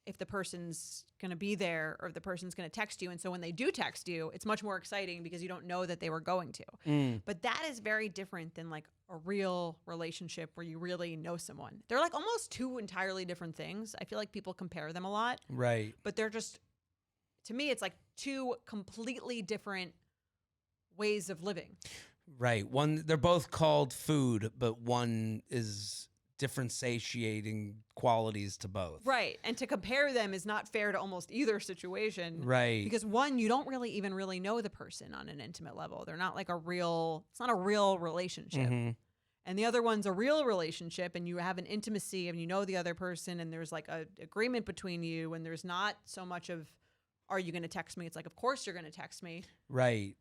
if the person's going to be there or if the person's going to text you. And so when they do text you, it's much more exciting because you don't know that they were going to. But that is very different than like a real relationship where you really know someone. They're like almost two entirely different things. I feel like people compare them a lot. Right. But they're just, to me, it's like two completely different ways of living. Right. They're both called food, but one is different satiating qualities to both. Right. And to compare them is not fair to almost either situation. Right. Because one, you don't really even really know the person on an intimate level. They're not like it's not a real relationship. Mm-hmm. And the other one's a real relationship, and you have an intimacy and you know the other person, and there's like a agreement between you, and there's not so much of, are you going to text me? It's like, of course you're going to text me. Right.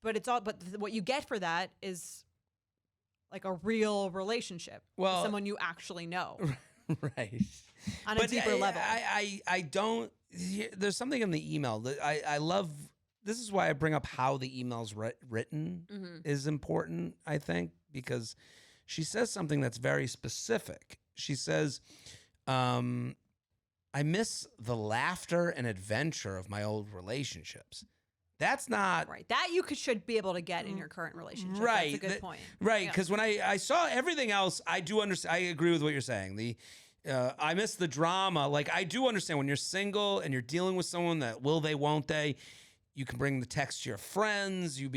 But what you get for that is like a real relationship with someone you actually know. Right. On a deeper level. I don't, there's something in the email that I love. This is why I bring up how the email's written is important, I think, because she says something that's very specific. She says, I miss the laughter and adventure of my old relationships. That's not right. That you should be able to get in your current relationship. Right. That's a good point. Right. Because when I saw everything else, I do understand. I agree with what you're saying. I miss the drama. Like, I do understand when you're single and you're dealing with someone that will they, won't they. You can bring the text to your friends. You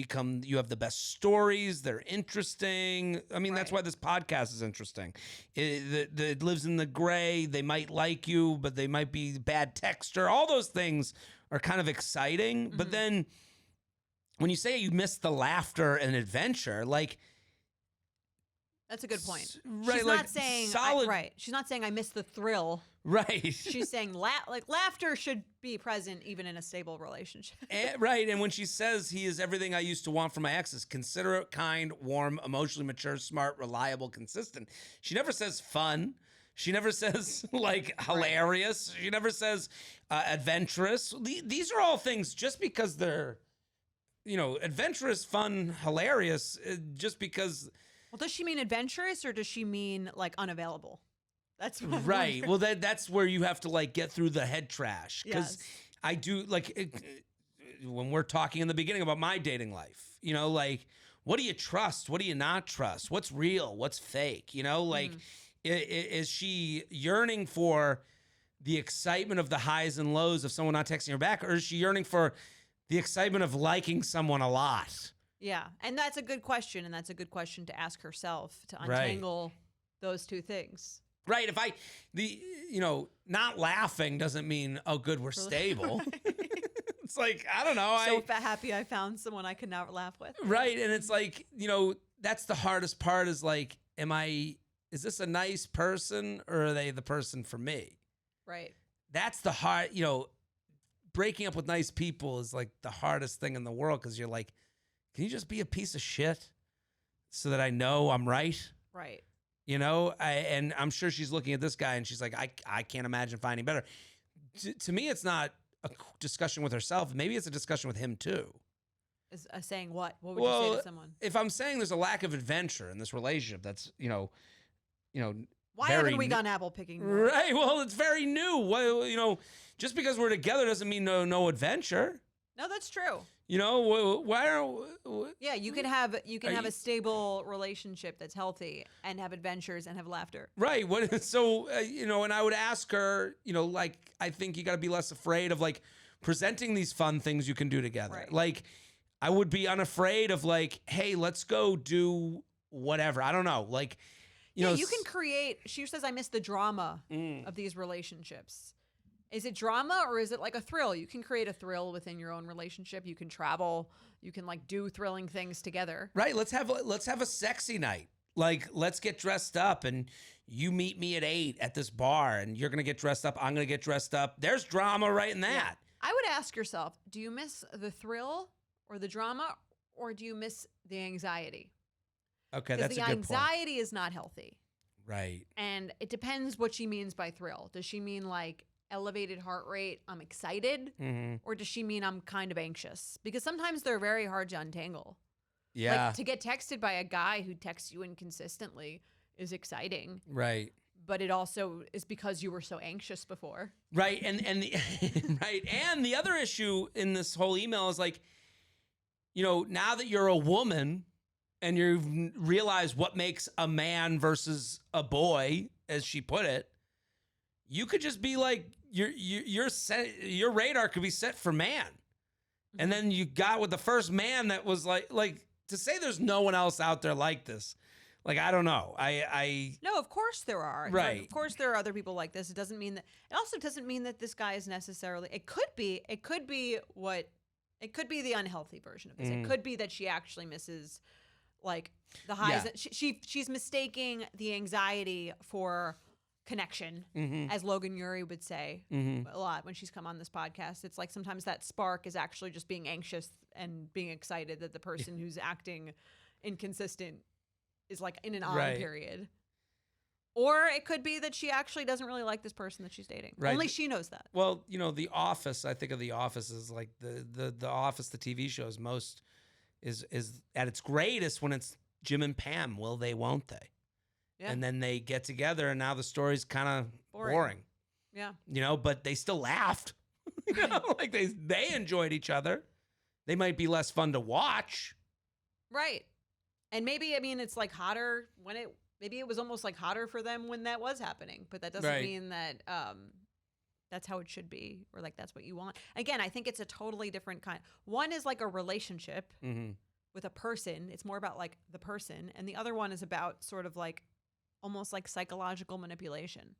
have the best stories. They're interesting. I mean, that's why this podcast is interesting. It lives in the gray. They might like you, but they might be bad texter. All those things are kind of exciting. But then when you say you miss the laughter and adventure, like, that's a good point. Right, she's like not saying solid. Right. She's not saying I miss the thrill. Right. She's saying laughter should be present even in a stable relationship. Right. And when she says he is everything I used to want from my exes, considerate, kind, warm, emotionally mature, smart, reliable, consistent. She never says fun. She never says like hilarious. She never says adventurous. These are all things just because they're, adventurous, fun, hilarious, just because. Well, does she mean adventurous or does she mean like unavailable? That's right. Well, that's where you have to like get through the head trash. Because I do when we're talking in the beginning about my dating life, like, what do you trust? What do you not trust? What's real? What's fake? Is she yearning for the excitement of the highs and lows of someone not texting her back? Or is she yearning for the excitement of liking someone a lot? Yeah. And that's a good question. And that's a good question to ask herself to untangle those two things. Right. Not laughing doesn't mean, oh, good, we're stable. It's like, I don't know. So happy I found someone I could now laugh with. Right. And it's like, that's the hardest part is like, is this a nice person or are they the person for me? Right. That's the hard, breaking up with nice people is like the hardest thing in the world because you're like, can you just be a piece of shit so that I know I'm right? Right. And I'm sure she's looking at this guy and she's like, I can't imagine finding better. To me, it's not a discussion with herself. Maybe it's a discussion with him too. Is saying what? What would you say to someone? If I'm saying there's a lack of adventure in this relationship, that's, why haven't we gone apple picking more? Right. Well, it's very new. Well, just because we're together doesn't mean no adventure. No, that's true. Why you can have a stable relationship that's healthy and have adventures and have laughter. Right. And I would ask her, I think you got to be less afraid of like presenting these fun things you can do together. Right. Like I would be unafraid of like, hey, let's go do whatever. I don't know. Like, you can create. She says, I miss the drama of these relationships. Is it drama or is it like a thrill? You can create a thrill within your own relationship. You can travel. You can like do thrilling things together. Right. Let's have a sexy night. Like, let's get dressed up and you meet me at 8 at this bar and you're going to get dressed up. I'm going to get dressed up. There's drama right in that. Yeah. I would ask yourself, do you miss the thrill or the drama or do you miss the anxiety? Okay, that's a good point. The anxiety is not healthy. Right. And it depends what she means by thrill. Does she mean like elevated heart rate, I'm excited? Or does she mean I'm kind of anxious? Because sometimes they're very hard to untangle. Yeah. Like to get texted by a guy who texts you inconsistently is exciting. Right. But it also is because you were so anxious before. Right. And the right. And the other issue in this whole email is like, now that you're a woman and you've realized what makes a man versus a boy, as she put it, you could just be like, your radar could be set for man. And then you got with the first man that was like to say there's no one else out there like this. Like, I don't know. I No, of course there are. Right. Of course there are other people like this. It doesn't mean that. It also doesn't mean that this guy is necessarily. It could be the unhealthy version of this. It could be that she actually misses, like, the highs. That she's mistaking the anxiety for connection, as Logan Ury would say a lot when she's come on this podcast. It's like sometimes that spark is actually just being anxious and being excited that the person who's acting inconsistent is like in an on period. Or it could be that she actually doesn't really like this person that she's dating. Right. Only she knows that. Well, The Office, I think of The Office as like the Office, the TV show is at its greatest when it's Jim and Pam. Will they, won't they? Yeah. And then they get together, and now the story's kind of boring. Yeah. But they still laughed. Like they enjoyed each other. They might be less fun to watch. Right. And maybe, it's like hotter maybe it was almost like hotter for them when that was happening, but that doesn't mean that that's how it should be, or like that's what you want. Again, I think it's a totally different kind. One is like a relationship with a person. It's more about like the person. And the other one is about sort of like almost like psychological manipulation.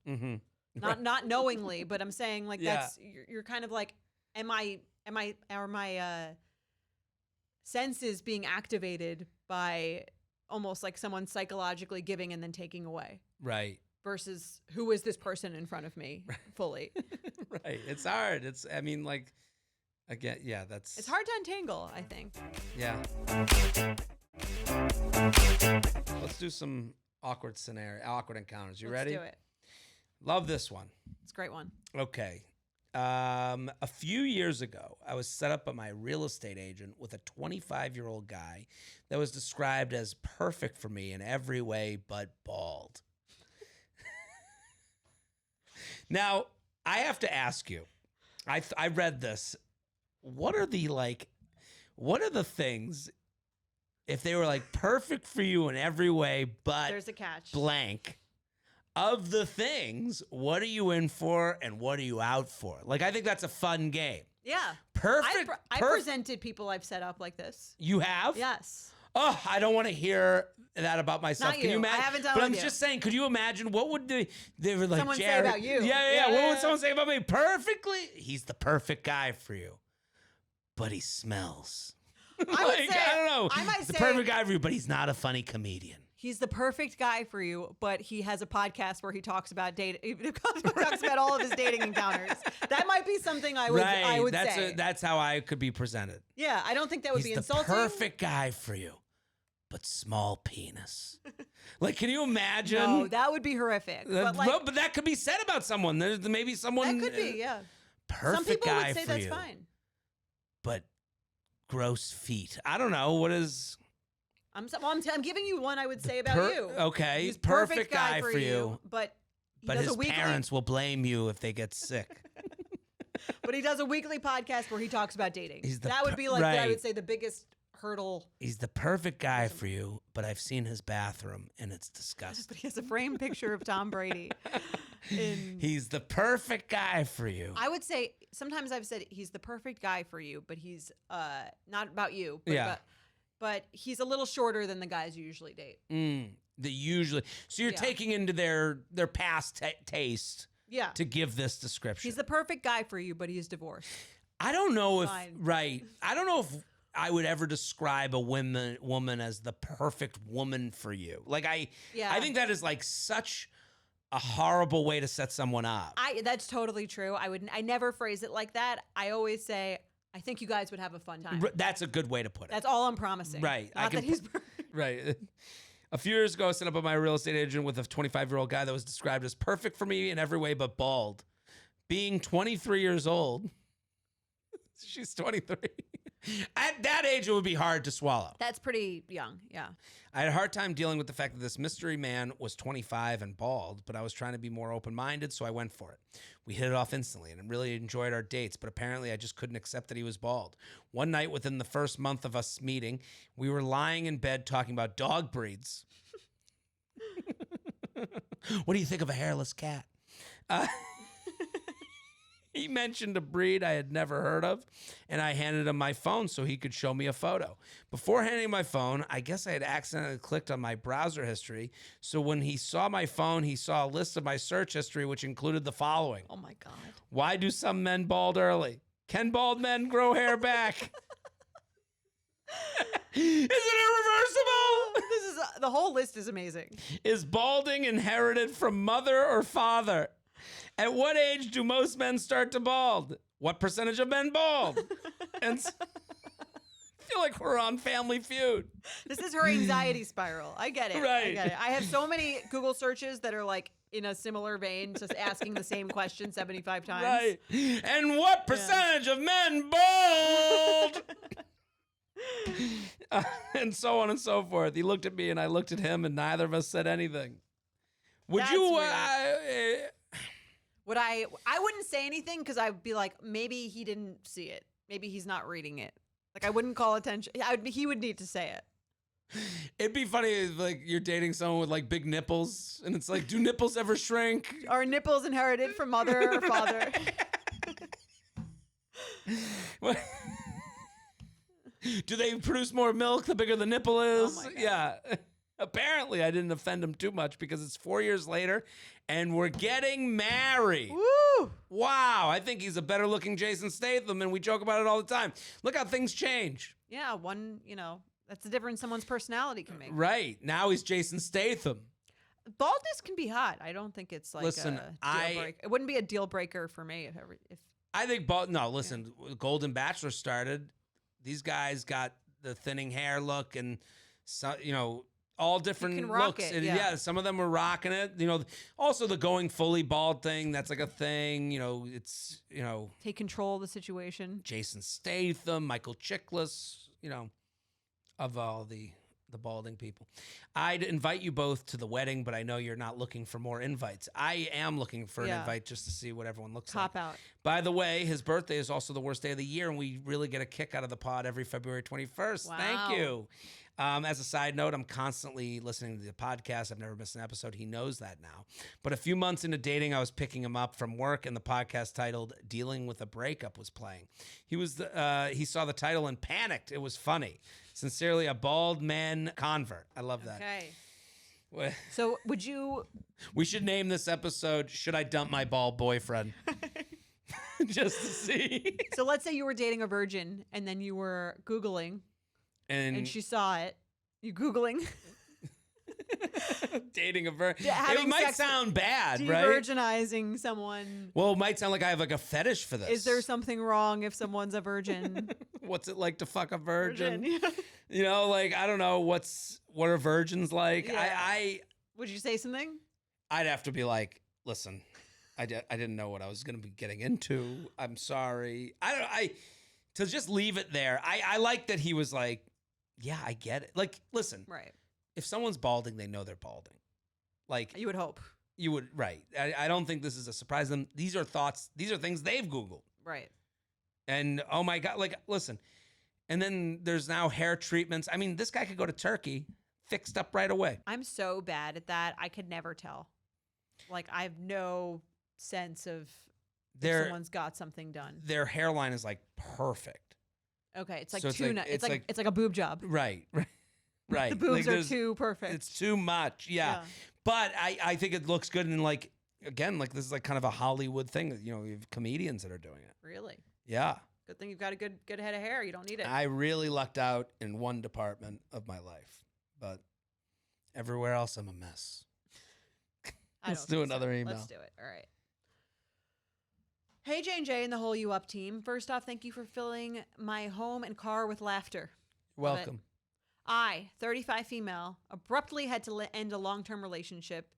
Not knowingly, but I'm saying like that's you're kind of like, are my senses being activated by almost like someone psychologically giving and then taking away. Right. Versus who is this person in front of me fully. Right. It's hard. Again, it's hard to untangle, I think. Yeah. Let's do some awkward encounters. You ready? Let's do it. Love this one. It's a great one. Okay. A few years ago, I was set up by my real estate agent with a 25-year-old guy that was described as perfect for me in every way but bald. Now, I have to ask you, I read this. What are the things, if they were like perfect for you in every way but there's a catch blank, of the things, what are you in for and what are you out for? Like, I think that's a fun game. Yeah. Perfect. I presented people I've set up like this. You have? Yes. Oh, I don't want to hear that about myself. Not Can you imagine? I haven't done But it I'm with just saying, could you imagine what would they were like, someone Jared, say about you? Yeah. What would someone say about me? Perfectly. He's the perfect guy for you, but he smells. I don't know. I might he's say the perfect guy for you, but he's not a funny comedian. He's the perfect guy for you, but he has a podcast where he talks about dating. He talks about all of his dating encounters. That might be something I would say. That's how I could be presented. Yeah, I don't think that would be insulting. He's the perfect guy for you, but small penis. Like, can you imagine? No, that would be horrific. But that could be said about someone. There's maybe someone. That could be, yeah. Perfect Some people guy would say for that's you, fine. but gross feet. I don't know. What is... I'm giving you one I would say about you. Okay. He's perfect guy for you. But his parents will blame you if they get sick. But he does a weekly podcast where he talks about dating. That would be I would say the biggest hurdle. He's the perfect guy for you, but I've seen his bathroom and it's disgusting. But he has a framed picture of Tom Brady. He's the perfect guy for you. I would say sometimes I've said he's the perfect guy for you, but he's not about you. But he's a little shorter than the guys you usually date. So you're taking into their past taste to give this description. He's the perfect guy for you, but he's divorced. I don't know I don't know if I would ever describe a woman as the perfect woman for you. Like I think that is like such a horrible way to set someone up. That's totally true. I never phrase it like that. I always say, I think you guys would have a fun time. That's a good way to put it. That's all I'm promising. Right. Not that he's perfect. Right. A few years ago, I set up with my real estate agent with a 25-year-old guy that was described as perfect for me in every way but bald. Being 23 years old, she's 23. At that age, it would be hard to swallow. That's pretty young, yeah. I had a hard time dealing with the fact that this mystery man was 25 and bald, but I was trying to be more open-minded, so I went for it. We hit it off instantly and really enjoyed our dates, but apparently I just couldn't accept that he was bald. One night within the first month of us meeting, we were lying in bed talking about dog breeds. What do you think of a hairless cat? He mentioned a breed I had never heard of, and I handed him my phone so he could show me a photo. Before handing my phone, I guess I had accidentally clicked on my browser history, so when he saw my phone, he saw a list of my search history, which included the following. Oh, my God. Why do some men bald early? Can bald men grow hair back? Is it irreversible? The whole list is amazing. Is balding inherited from mother or father? At what age do most men start to bald? What percentage of men bald? And I feel like we're on Family Feud. This is her anxiety spiral. I get it. Right. I get it. I have so many Google searches that are like in a similar vein, just asking the same question 75 times. Right. And what percentage of men bald? And so on and so forth. He looked at me and I looked at him and neither of us said anything. Would That's you... Would I wouldn't say anything because I'd be like, maybe he didn't see it. Maybe he's not reading it. Like, I wouldn't call attention. He would need to say it. It'd be funny if, like, you're dating someone with, like, big nipples, and it's like, do nipples ever shrink? Are nipples inherited from mother or father? Do they produce more milk the bigger the nipple is? Oh my God. Yeah. Apparently, I didn't offend him too much because it's 4 years later, and we're getting married. Woo! Wow, I think he's a better-looking Jason Statham, and we joke about it all the time. Look how things change. Yeah, that's the difference someone's personality can make. Right. Now he's Jason Statham. Baldness can be hot. I don't think it's like a deal breaker. It wouldn't be a deal breaker for me if I think listen, Golden Bachelor started. These guys got the thinning hair look and, all different looks. And some of them were rocking it. Also the going fully bald thing, that's like a thing. It's, take control of the situation. Jason Statham, Michael Chiklis, of all the balding people. I'd invite you both to the wedding, but I know you're not looking for more invites. I am looking for an invite just to see what everyone looks like. Cop out. By the way, his birthday is also the worst day of the year, and we really get a kick out of the pod every February 21st. Wow. Thank you. As a side note, I'm constantly listening to the podcast. I've never missed an episode. He knows that now. But a few months into dating, I was picking him up from work, and the podcast titled "Dealing with a Breakup" was playing. He saw the title and panicked. It was funny. Sincerely, a bald man convert. I love that. Okay. So would you... We should name this episode, "Should I Dump My Bald Boyfriend?" Just to see. So let's say you were dating a virgin, and then you were Googling, and she saw it. You Googling. Dating a virgin. It might sound bad, right? De-virginizing someone. Well, it might sound like I have like a fetish for this. Is there something wrong if someone's a virgin? What's it like to fuck a virgin? Yeah. I don't know what are virgins like. Yeah. Would you say something? I'd have to be like, listen, I didn't know what I was going to be getting into. I'm sorry. To just leave it there. I like that he was like, yeah, I get it. Like, listen. Right. If someone's balding, they know they're balding. Like, you would hope. You would, right. I don't think this is a surprise to them. These are thoughts. These are things they've Googled. Right. And, oh my God, like, listen. And then there's now hair treatments. I mean, this guy could go to Turkey, fixed up right away. I'm so bad at that. I could never tell. Like, I have no sense of if someone's got something done. Their hairline is like perfect. Okay, it's like so tuna. It's like a boob job. Right. Right. The boobs are too perfect. It's too much. Yeah. But I think it looks good. And like, again, like this is like kind of a Hollywood thing. You have comedians that are doing it. Really? Yeah. Good thing you've got a good head of hair. You don't need it. I really lucked out in one department of my life, but everywhere else I'm a mess. Let's do another email. Let's do it. All right. Hey, J&J and the whole You Up team. First off, thank you for filling my home and car with laughter. Welcome. I, 35 female, abruptly had to end a long-term relationship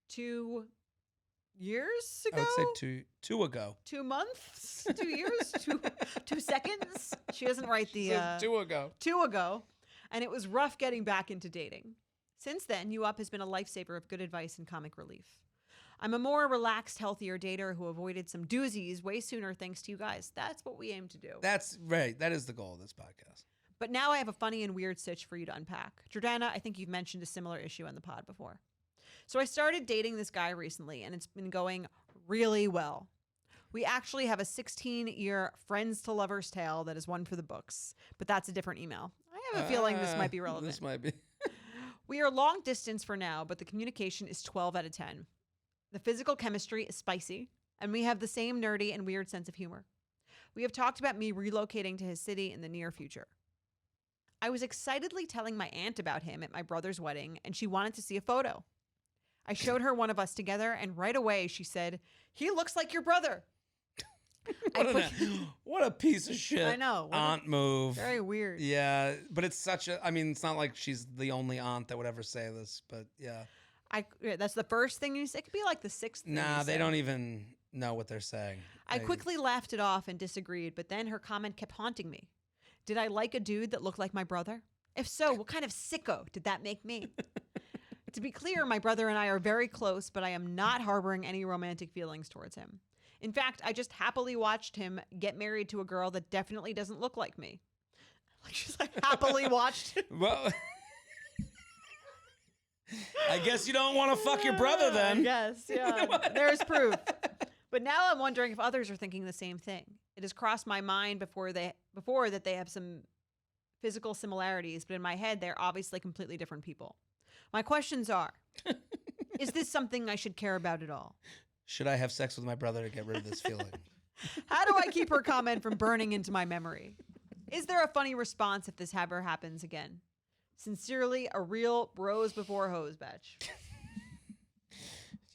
2 years ago? I would say two ago. 2 months? 2 years? 2 seconds? She doesn't write the... 2 ago. 2 ago. And it was rough getting back into dating. Since then, You Up has been a lifesaver of good advice and comic relief. I'm a more relaxed, healthier dater who avoided some doozies way sooner thanks to you guys. That's what we aim to do. That's right. That is the goal of this podcast. But now I have a funny and weird stitch for you to unpack. Jordana, I think you've mentioned a similar issue on the pod before. So I started dating this guy recently, and it's been going really well. We actually have a 16-year friends to lovers tale that is one for the books, but that's a different email. I have a feeling this might be relevant. This might be. We are long distance for now, but the communication is 12 out of 10. The physical chemistry is spicy, and we have the same nerdy and weird sense of humor. We have talked about me relocating to his city in the near future. I was excitedly telling my aunt about him at my brother's wedding, and she wanted to see a photo. I showed her one of us together, and right away she said, "He looks like your brother." What a piece of shit. I know. Aunt move. Very weird. Yeah, but it's such a, I mean, it's not like she's the only aunt that would ever say this, but yeah. That's the first thing you say. It could be like the sixth thing Nah, you they say. don't even know what they're saying. I quickly laughed it off and disagreed, but then her comment kept haunting me. Did I like a dude that looked like my brother? If so, what kind of sicko did that make me? To be clear, my brother and I are very close, but I am not harboring any romantic feelings towards him. In fact, I just happily watched him get married to a girl that definitely doesn't look like me. Like she's like happily watched him. Well, I guess you don't want to fuck your brother then. Yes, yeah. There's proof. But now I'm wondering if others are thinking the same thing. It has crossed my mind before that they have some physical similarities, but in my head, they're obviously completely different people. My questions are, is this something I should care about at all? Should I have sex with my brother to get rid of this feeling? How do I keep her comment from burning into my memory? Is there a funny response if this ever happens again? Sincerely, a real bros before hoes batch.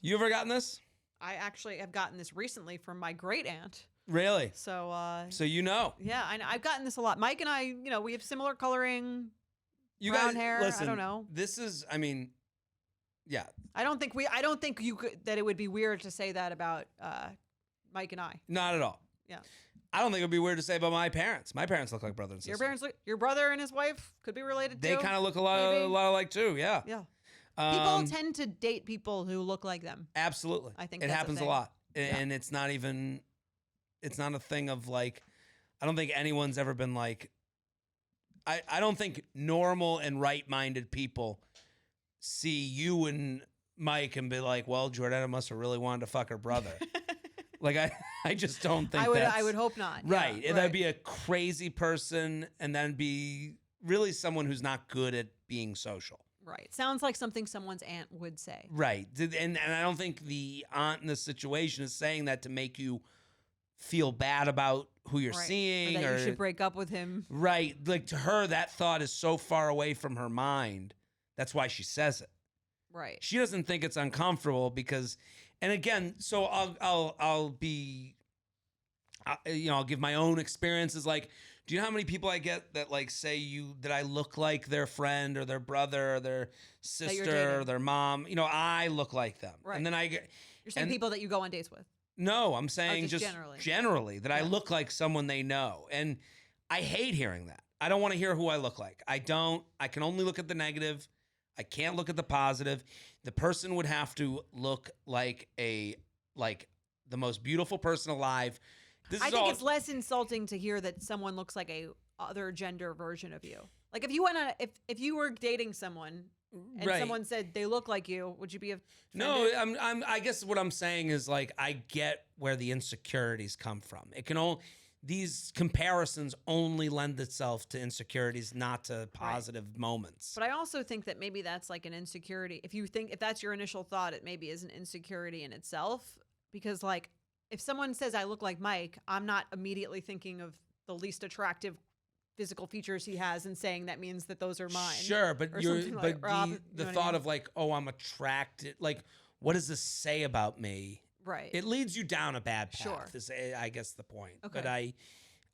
You ever gotten this? I actually have gotten this recently from my great aunt. Really? So you know. Yeah, I've gotten this a lot. Mike and I, we have similar coloring, You brown guys, hair. listen, I don't know. This is, I mean, yeah. I don't think you could, that it would be weird to say that about Mike and I. Not at all. Yeah. I don't think it would be weird to say about my parents. My parents look like brother and sister. Your brother and his wife could be related too. They kind of look a lot alike too. Yeah. Yeah. People tend to date people who look like them. Absolutely. I think it that's happens a lot. And it's not even, it's not a thing of like, I don't think anyone's ever been like, I don't think normal and right-minded people see you and Mike and be like, well, Jordana must have really wanted to fuck her brother. Like, I just don't think I would hope not. Right. Yeah, That'd be a crazy person and then be really someone who's not good at being social. Right. Sounds like something someone's aunt would say. Right. And I don't think the aunt in this situation is saying that to make you feel bad about who you're seeing. Or that you should break up with him. Right. Like to her, that thought is so far away from her mind. That's why she says it. Right. She doesn't think it's uncomfortable because, and again, so I'll be, I'll give my own experiences. Like, do you know how many people I get that like say that I look like their friend or their brother or their sister or their mom? I look like them. Right. And then I get. You're saying people that you go on dates with. No, I'm saying just generally that I look like someone they know. And I hate hearing that. I don't want to hear who I look like. I can only look at the negative. I can't look at the positive. The person would have to look like the most beautiful person alive. I think it's less insulting to hear that someone looks like a other gender version of you. Like if you went on, if you were dating someone and someone said they look like you, would you be offended? No, I guess what I'm saying is like I get where the insecurities come from. These comparisons only lend itself to insecurities, not to positive moments. But I also think that maybe that's like an insecurity. If that's your initial thought, it maybe is an insecurity in itself. Because like if someone says I look like Mike, I'm not immediately thinking of the least attractive physical features he has and saying that means that those are mine. Sure, but the thought of like, oh, I'm attracted. Like, what does this say about me? Right. It leads you down a bad path. Sure. Is I guess the point. Okay. But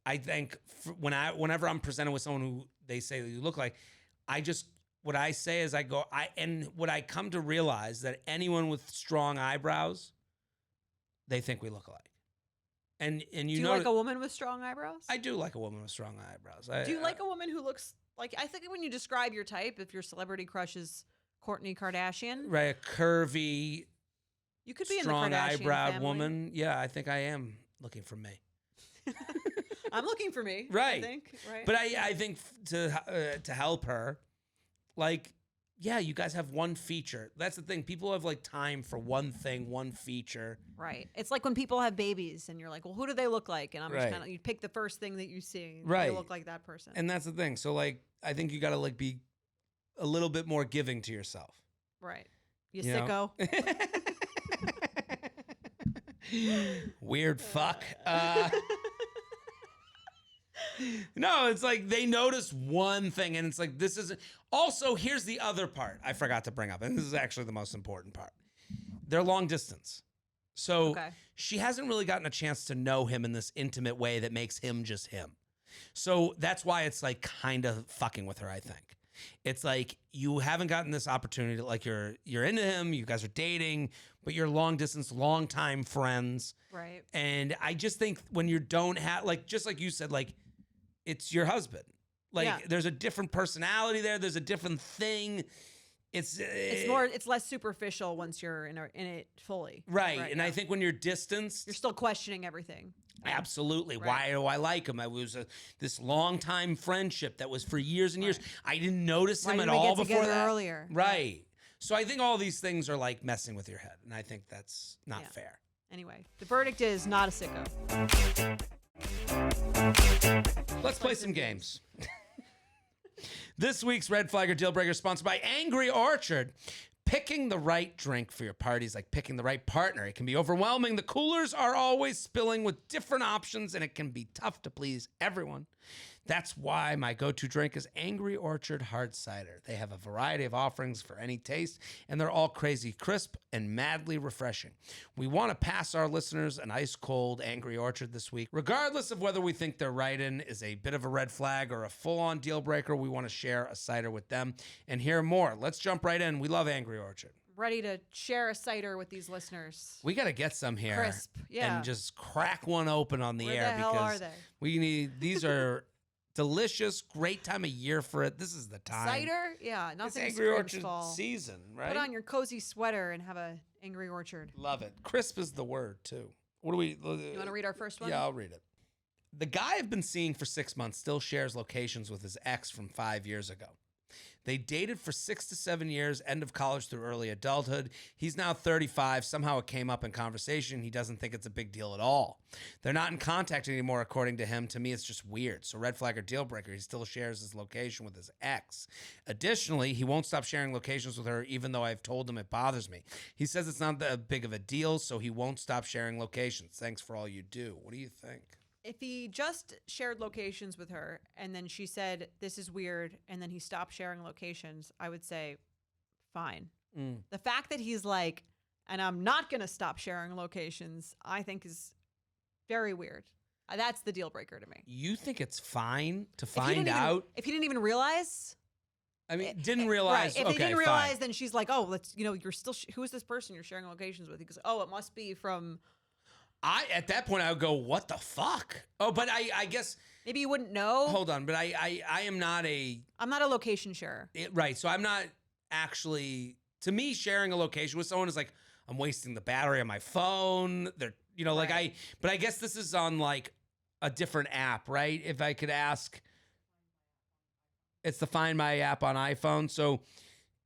I think whenever I'm presented with someone who they say that you look like, what I say is what I come to realize that anyone with strong eyebrows, they think we look alike. And do you like a woman with strong eyebrows? I do like a woman with strong eyebrows. Do you like a woman who looks like, I think when you describe your type, if your celebrity crush is Kourtney Kardashian. Right, a curvy, you could be strong in the Kardashian eyebrow family. woman. Yeah, I think I am looking for me. I'm looking for me. Right. I think. Right. But I think to help her, like, yeah, you guys have one feature. That's the thing. People have like time for one thing, one feature. Right. It's like when people have babies and you're like, well, who do they look like? And I'm just Right. kind of, you pick the first thing that you see. Right. They look like that person. And that's the thing. So like, I think you got to like be a little bit more giving to yourself. Right. You sicko. Weird fuck. No, it's like they notice one thing and it's like, this isn't. Also, here's the other part I forgot to bring up. And this is actually the most important part. They're long distance. So she hasn't really gotten a chance to know him in this intimate way that makes him just him. So that's why it's like kind of fucking with her, I think. It's like you haven't gotten this opportunity to, like, you're into him, you guys are dating, but you're long distance, long time friends. Right. And I just think when you don't have, like, just like you said, like, it's your husband. Like, there's a different personality there. There's a different thing. It's less superficial once you're in it fully. Right. And I think when you're distanced, you're still questioning everything. Absolutely. Right. Why do I like him? It was this long time friendship that was for years and years. I didn't notice him at all before that. Earlier. Right. So I think all these things are like messing with your head, and I think that's not fair. Anyway, the verdict is not a sicko. Let's play some games. This week's Red Flag or Deal Breaker is sponsored by Angry Orchard. Picking the right drink for your party is like picking the right partner. It can be overwhelming. The coolers are always spilling with different options, and it can be tough to please everyone. That's why my go-to drink is Angry Orchard Hard Cider. They have a variety of offerings for any taste, and they're all crazy crisp and madly refreshing. We want to pass our listeners an ice-cold Angry Orchard this week. Regardless of whether we think their write-in is a bit of a red flag or a full-on deal breaker, we want to share a cider with them and hear more. Let's jump right in. We love Angry Orchard. Ready to share a cider with these listeners. We got to get some here. Crisp, and just crack one open on the air. Where the hell are they? We need, these are delicious, great time of year for it. This is the time. Cider? Yeah, nothing. It's Angry Orchard season, right? Put on your cozy sweater and have a Angry Orchard. Love it. Crisp is the word, too. What do we... You want to read our first one? Yeah, I'll read it. The guy I've been seeing for 6 months still shares locations with his ex from 5 years ago. They dated for 6 to 7 years, end of college through early adulthood. He's now 35. Somehow it came up in conversation. He doesn't think it's a big deal at all. They're not in contact anymore, according to him. To me, it's just weird. So red flag or deal breaker, he still shares his location with his ex. Additionally, he won't stop sharing locations with her, even though I've told him it bothers me. He says it's not that big of a deal, so he won't stop sharing locations. Thanks for all you do. What do you think? If he just shared locations with her and then she said, this is weird, and then he stopped sharing locations, I would say, fine. The fact that he's like, and I'm not going to stop sharing locations, I think is very weird. That's the deal breaker to me. You think it's fine to find out? If he didn't even realize? I mean, didn't realize. Right. If he didn't realize, fine. Then she's like, oh, let's, you're still, who is this person you're sharing locations with? He goes, oh, it must be from... At that point I would go, what the fuck? Oh, but I guess maybe you wouldn't know. Hold on, but I am not I'm not a location sharer. Right. So I'm not actually, to me, sharing a location with someone is like I'm wasting the battery on my phone. They're right. But I guess this is on like a different app, right? If I could ask, it's the Find My app on iPhone. So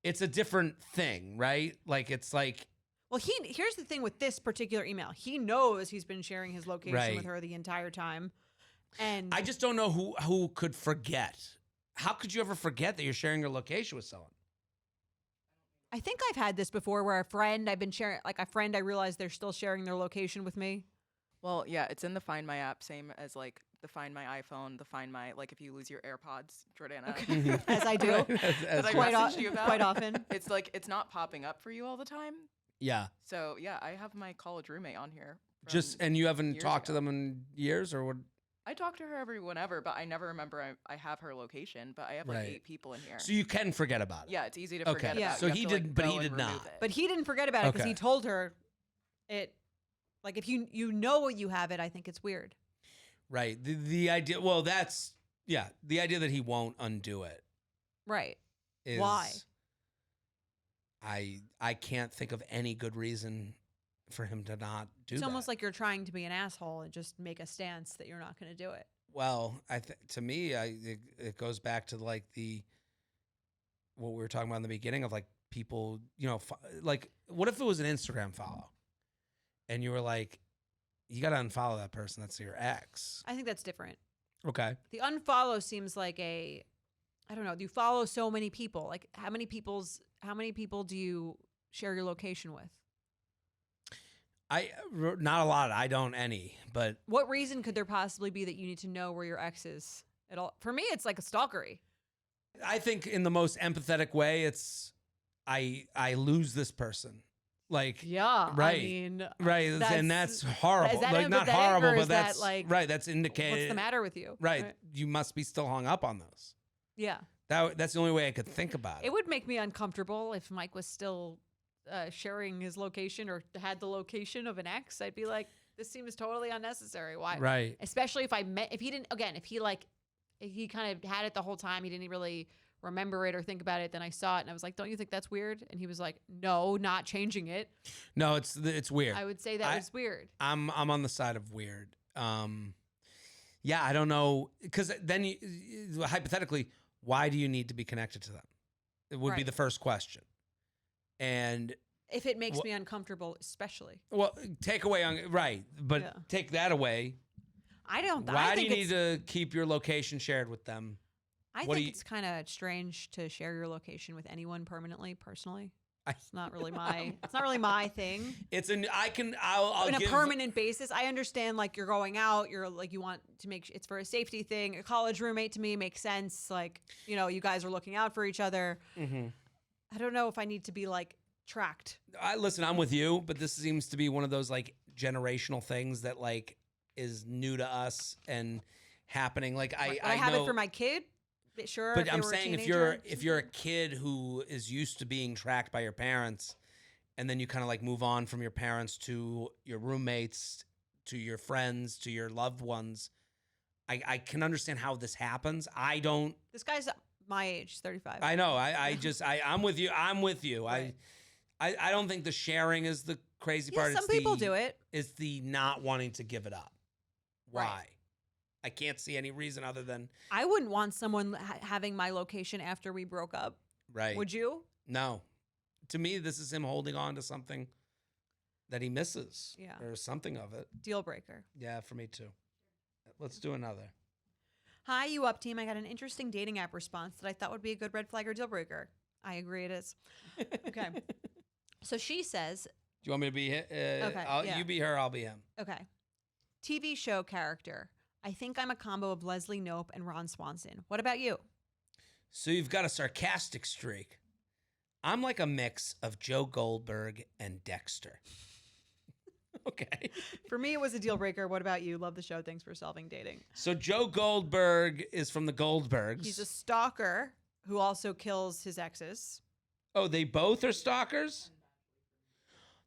it's a different thing, right? Like it's like. Well, here's the thing with this particular email. He knows he's been sharing his location with her the entire time. And I just don't know who could forget. How could you ever forget that you're sharing your location with someone? I think I've had this before where I've been sharing, like a friend, I realized they're still sharing their location with me. Well, yeah, it's in the Find My app, same as like the Find My iPhone, the Find My, like if you lose your AirPods, Jordana. Okay. As I do. Quite often. It's like, it's not popping up for you all the time. Yeah. So yeah, I have my college roommate on here. And you haven't talked to them in years, or what? I talk to her whenever, but I never remember I have her location. But I have like 8 people in here. So you can forget about it. Yeah, it's easy to forget. Yeah. About. So he did, but he did not. But he didn't forget about it because he told her it. Like if you know you have it, I think it's weird. Right. The idea. Well, that's the idea that he won't undo it. Right. Is, why? I can't think of any good reason for him to not do that. It's almost like you're trying to be an asshole and just make a stance that you're not going to do it. Well, to me, it goes back to like the what we were talking about in the beginning of like people, like what if it was an Instagram follow and you were like, you got to unfollow that person. That's your ex. I think that's different. Okay. The unfollow seems like I don't know. You follow so many people. Like how many people do you share your location with? Not a lot. I don't any, but what reason could there possibly be that you need to know where your ex is at all? For me, it's like a stalkery. I think in the most empathetic way, it's I lose this person. Like, yeah, right. I mean, right. And that's horrible. Is that like not horrible, but that's that, like, right. That's indicated. What's the matter with you? Right. You must be still hung up on those. Yeah. That's the only way I could think about it. It would make me uncomfortable if Mike was still sharing his location or had the location of an ex. I'd be like, this seems totally unnecessary. Why? Right. Especially if he kind of had it the whole time, he didn't really remember it or think about it. Then I saw it and I was like, don't you think that's weird? And he was like, no, not changing it. No, it's weird. I would say that was weird. I'm on the side of weird. Yeah, I don't know. Because then hypothetically, why do you need to be connected to them? It would be the first question. And if it makes me uncomfortable, especially. Well, take away but take that away. I don't. Why do you need to keep your location shared with them? I think it's kind of strange to share your location with anyone permanently. Personally, it's not really my. It's not really my thing. It's I'll on a permanent basis. I understand, like you're going out. You're like you want to make it's for a safety thing. A college roommate to me makes sense. Like you guys are looking out for each other. Mm-hmm. I don't know if I need to be like tracked. Listen, I'm with you, but this seems to be one of those like generational things that like is new to us and happening. Like I have know, it for my kid. Sure, but I'm saying if you're a kid who is used to being tracked by your parents, and then you kind of like move on from your parents to your roommates, to your friends, to your loved ones, I can understand how this happens. I don't. This guy's my age, he's 35. I know. I'm with you. I'm with you. Right. I don't think the sharing is the crazy part. Some people do it. It's the not wanting to give it up. Why? Right. I can't see any reason other than I wouldn't want someone having my location after we broke up. Right. Would you? No. To me, this is him holding on to something that he misses. Yeah. Or something of it. Deal breaker. Yeah, for me too. Let's do another. Hi, you up team. I got an interesting dating app response that I thought would be a good red flag or deal breaker. I agree it is. Okay. So she says. Do you want me to be okay, you be her, I'll be him. Okay. TV show character. I think I'm a combo of Leslie Knope and Ron Swanson. What about you? So you've got a sarcastic streak. I'm like a mix of Joe Goldberg and Dexter. Okay. For me, it was a deal breaker. What about you? Love the show. Thanks for solving dating. So Joe Goldberg is from the Goldbergs. He's a stalker who also kills his exes. Oh, they both are stalkers?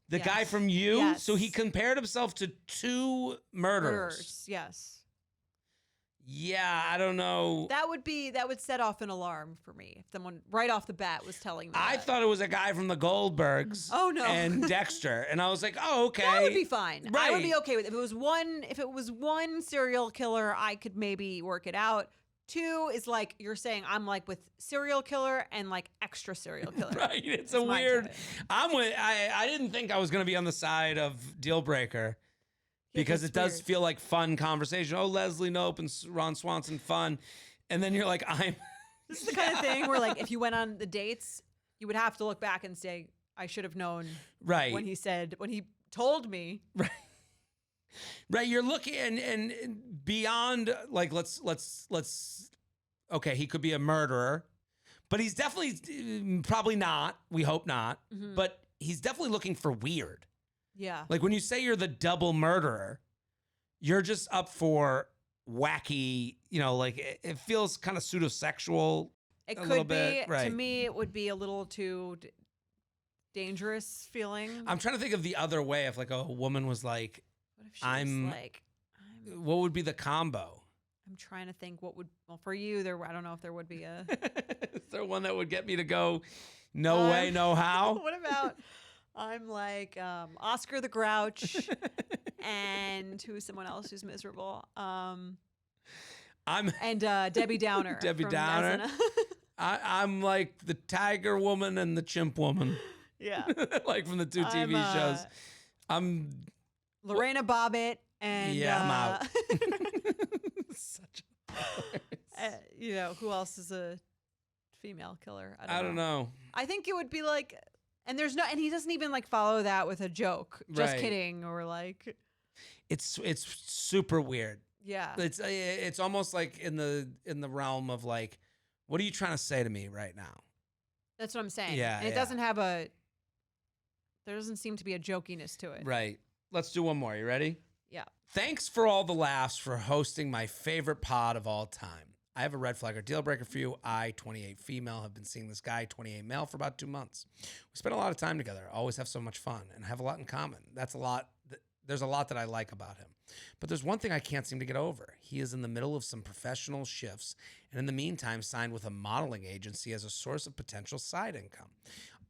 The guy from You? Yes. So he compared himself to two murderers. Yes. Yeah, I don't know. That would set off an alarm for me if someone right off the bat was telling me I thought it was a guy from the Goldbergs. Oh no. And Dexter. And I was like, oh, okay. That would be fine. Right. I would be okay with it. If it was one serial killer, I could maybe work it out. Two is like you're saying I'm like with serial killer and like extra serial killer. Right. It's a weird. I didn't think I was gonna be on the side of deal breaker. Because it does feel like fun conversation. Oh, Leslie Knope and Ron Swanson, fun. And then you're like, This is the kind of thing where, like, if you went on the dates, you would have to look back and say, I should have known. Right. When he told me. Right. Right. You're looking and beyond, like, let's. Okay, he could be a murderer, but he's definitely probably not. We hope not. Mm-hmm. But he's definitely looking for weird. Yeah. Like when you say you're the double murderer, you're just up for wacky, like it feels kind of pseudo-sexual. It could be. Right. To me, it would be a little too dangerous feeling. I'm trying to think of the other way if like a woman was like, what if she was like, what would be the combo? I'm trying to think for you, I don't know if there would be a. Is there one that would get me to go, no way, no how? What about... I'm like Oscar the Grouch, and who's someone else who's miserable? And Debbie Downer. Debbie Downer. I'm like the tiger woman and the chimp woman. Yeah. Like from the two TV shows. I'm Lorena Bobbitt and I'm out. Such who else is a female killer? I don't know. I think it would be like, and he doesn't even like follow that with a joke. Just kidding, or like. It's super weird. Yeah. It's almost like in the realm of like, what are you trying to say to me right now? That's what I'm saying. Yeah. And it doesn't have there doesn't seem to be a jokiness to it. Right. Let's do one more. You ready? Yeah. Thanks for all the laughs for hosting my favorite pod of all time. I have a red flag or deal breaker for you. I, 28 female, have been seeing this guy, 28 male, for about 2 months. We spend a lot of time together, always have so much fun, and have a lot in common. There's a lot that I like about him. But there's one thing I can't seem to get over. He is in the middle of some professional shifts, and in the meantime signed with a modeling agency as a source of potential side income.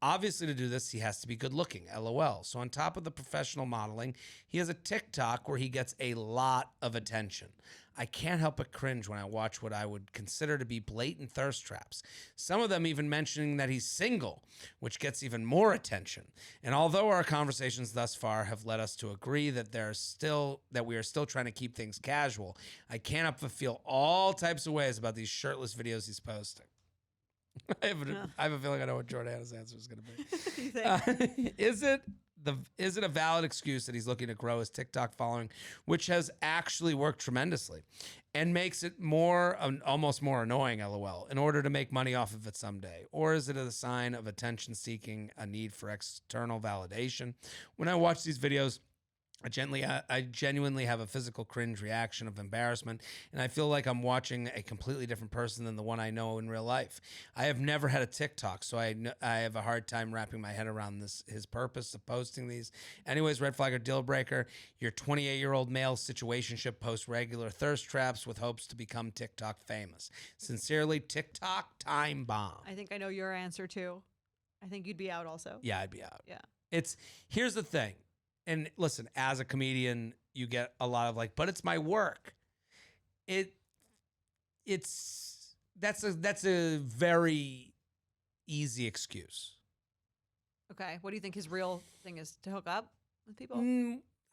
Obviously, to do this, he has to be good looking, LOL. So on top of the professional modeling, he has a TikTok where he gets a lot of attention. I can't help but cringe when I watch what I would consider to be blatant thirst traps. Some of them even mentioning that he's single, which gets even more attention. And although our conversations thus far have led us to agree that we are still trying to keep things casual, I can't help but feel all types of ways about these shirtless videos he's posting. I have a feeling I know what Jordana's answer is going to be. Is it a valid excuse that he's looking to grow his TikTok following, which has actually worked tremendously and makes it almost more annoying, LOL, in order to make money off of it someday? Or is it a sign of attention seeking, a need for external validation? When I watch these videos, I genuinely have a physical cringe reaction of embarrassment, and I feel like I'm watching a completely different person than the one I know in real life. I have never had a TikTok, so I have a hard time wrapping my head around his purpose of posting these. Anyways, red flag or deal breaker, your 28-year-old male situationship posts regular thirst traps with hopes to become TikTok famous. Sincerely, TikTok time bomb. I think I know your answer too. I think you'd be out also. Yeah, I'd be out. Yeah. Here's the thing. And listen, as a comedian, you get a lot of like, but it's my work. That's a very easy excuse. Okay. What do you think his real thing is? To hook up with people?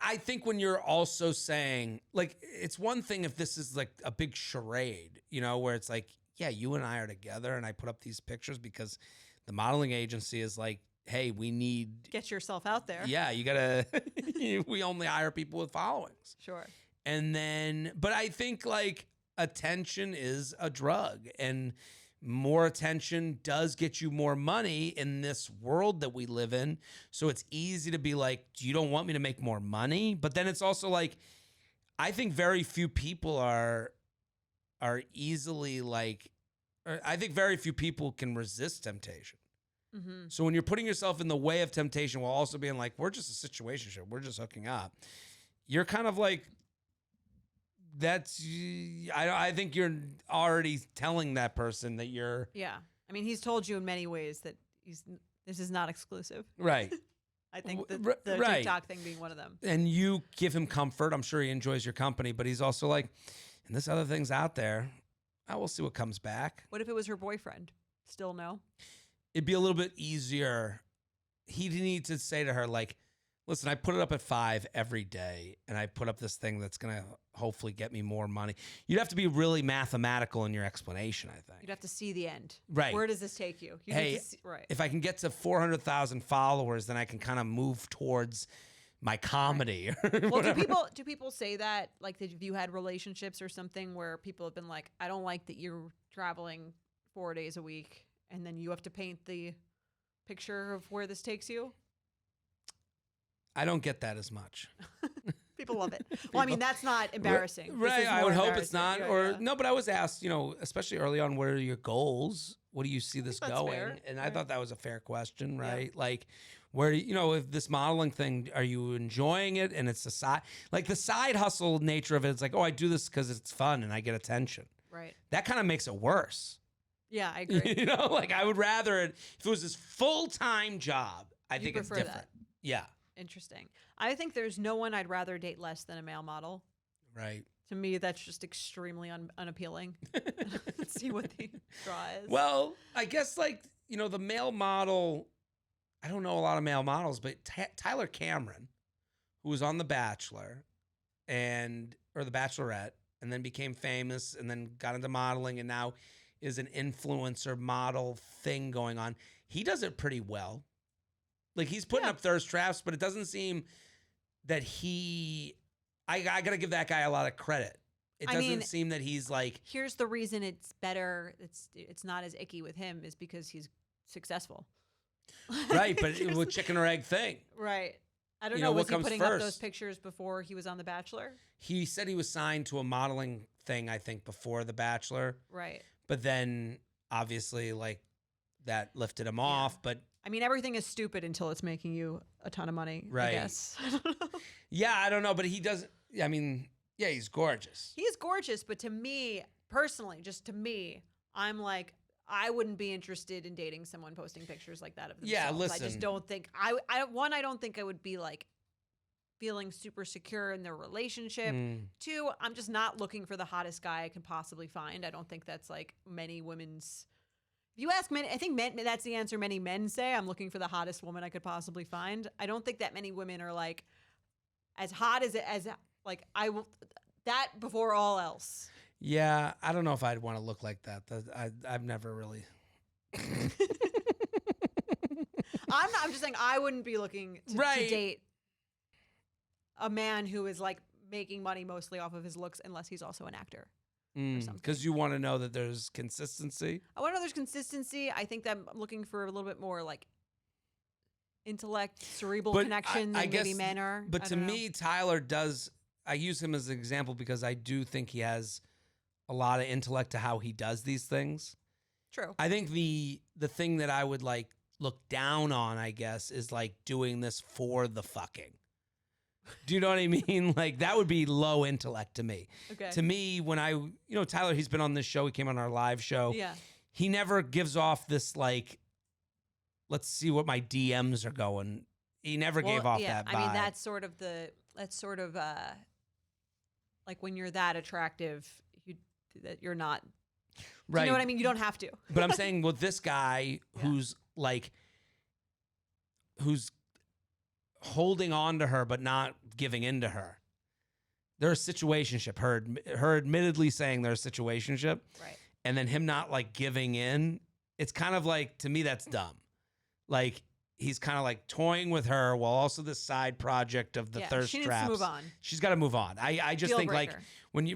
I think when you're also saying, like, it's one thing if this is like a big charade, where it's like, yeah, you and I are together and I put up these pictures because the modeling agency is like, hey, we need... Get yourself out there. Yeah, you gotta... we only hire people with followings. Sure. And then... But I think, like, attention is a drug. And more attention does get you more money in this world that we live in. So it's easy to be like, you don't want me to make more money? But then it's also like, I think very few people are easily like... I think very few people can resist temptation. Mm-hmm. So when you're putting yourself in the way of temptation while also being like, we're just a situationship, we're just hooking up, you're kind of like, I think you're already telling that person that you're... Yeah. I mean, he's told you in many ways that this is not exclusive. Right. I think the TikTok thing being one of them. And you give him comfort. I'm sure he enjoys your company, but he's also like, and this other thing's out there. I will see what comes back. What if it was her boyfriend? Still no? It'd be a little bit easier. He'd need to say to her, like, listen, I put it up at 5 every day, and I put up this thing that's going to hopefully get me more money. You'd have to be really mathematical in your explanation, I think. You'd have to see the end. Right. Where does this take you? Right. If I can get to 400,000 followers, then I can kind of move towards my comedy. Right. Or well, do people say that? Like, have you had relationships or something where people have been like, I don't like that you're traveling 4 days a week, and then you have to paint the picture of where this takes you? I don't get that as much. People love it. Well, I mean, that's not embarrassing. Right. I would hope it's not. No, but I was asked, especially early on, what are your goals? What do you see this going? Fair. And right. I thought that was a fair question, right? Yeah. Like, where, if this modeling thing, are you enjoying it? And it's the side hustle nature of it. It's like, oh, I do this because it's fun and I get attention. Right. That kind of makes it worse. Yeah, I agree. I would rather if it was this full-time job, I think it's different. That. Yeah. Interesting. I think there's no one I'd rather date less than a male model. Right. To me, that's just extremely unappealing. Let's see what the draw is. Well, I guess like, the male model, I don't know a lot of male models, but Tyler Cameron, who was on The Bachelor or The Bachelorette, and then became famous and then got into modeling and now is an influencer model thing going on. He does it pretty well. Like he's putting up thirst traps, but it doesn't seem that I got to give that guy a lot of credit. It doesn't seem that he's like. Here's the reason it's better. It's not as icky with him is because he's successful. Right, but with chicken or egg thing. Right. I don't know. Was he putting up those pictures before he was on The Bachelor? He said he was signed to a modeling thing, I think, before The Bachelor. Right. But then obviously like that lifted him off. But I mean, everything is stupid until it's making you a ton of money, right. I guess. I don't know. Yeah, I don't know. But he doesn't. I mean, yeah, he's gorgeous. He is gorgeous. But to me, personally, just to me, I'm like, I wouldn't be interested in dating someone posting pictures like that of themselves. Yeah, listen. I just don't think I don't think I would be like feeling super secure in their relationship. Two, I'm just not looking for the hottest guy I can possibly find. I don't think that's like many women's. If you ask men, I think men, that's the answer many men say. I'm looking for the hottest woman I could possibly find. I don't think that many women are like as hot as like I will that before all else. Yeah, I don't know if I'd want to look like that. I've never really. I'm just saying I wouldn't be looking to date a man who is like making money mostly off of his looks unless he's also an actor. Because you want to know that there's consistency. I want to know there's consistency. I think that I'm looking for a little bit more like intellect, cerebral connection than maybe men are. But to me, Tyler does. I use him as an example because I do think he has a lot of intellect to how he does these things. True. I think the thing that I would like look down on, I guess, is like doing this for the fucking. Do you know what I mean? Like that would be low intellect to me. Okay. To me, when Tyler, he's been on this show. He came on our live show. Yeah. He never gives off this like, let's see what my DMs are going. He never gave off that vibe. I mean, that's sort of like when you're that attractive, that you're not. Right. You know what I mean? You don't have to. But I'm saying with this guy who's holding on to her but not giving in to her. They're a situationship. Her admittedly saying they're a situationship. Right. And then him not like giving in. It's kind of like, to me, that's dumb. Like he's kind of like toying with her while also this side project of the thirst she traps. needs to move on. She's got to move on. I just Deal think breaker. like when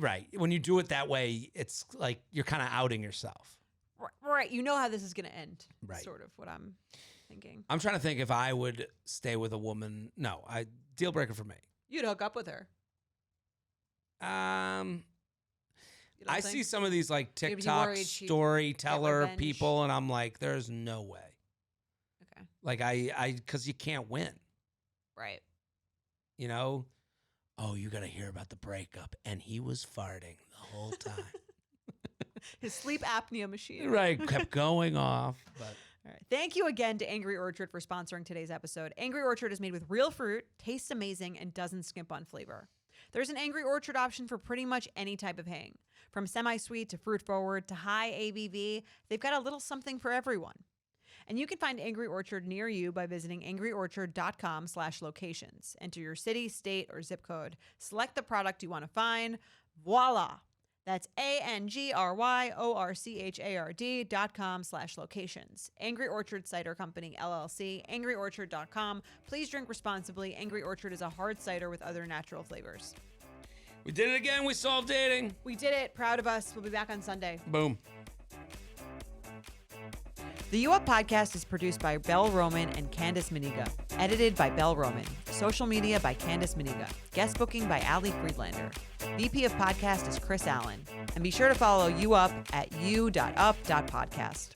you do it that way, it's like you're kind of outing yourself. Right. You know how this is going to end. Right. Sort of what I'm thinking. I'm trying to think if I would stay with a woman. No, deal breaker for me. You'd hook up with her. I see some of these like You'd be TikTok worried she'd storyteller get revenge. people, and I'm like, there's no way. Okay. Like because you can't win. Right. You know? Oh, you got to hear about the breakup, and he was farting the whole time. His sleep apnea machine. Right, kept going off. But all right. Thank you again to Angry Orchard for sponsoring today's episode. Angry Orchard is made with real fruit, tastes amazing, and doesn't skimp on flavor. There's an Angry Orchard option for pretty much any type of hang. From semi-sweet to fruit-forward to high ABV, they've got a little something for everyone. And you can find Angry Orchard near you by visiting angryorchard.com/locations. Enter your city, state, or zip code. Select the product you want to find. Voila! That's angryorchard.com/locations. Angry Orchard Cider Company, LLC, angryorchard.com. Please drink responsibly. Angry Orchard is a hard cider with other natural flavors. we did it again. We solved dating. We did it. Proud of us. We'll be back on Sunday. Boom. The U Up podcast is produced by Belle Roman and Candace Maniga. Edited by Belle Roman. Social media by Candace Maniga. Guest booking by Ali Friedlander. VP of podcast is Chris Allen. And be sure to follow You Up at u.up.podcast.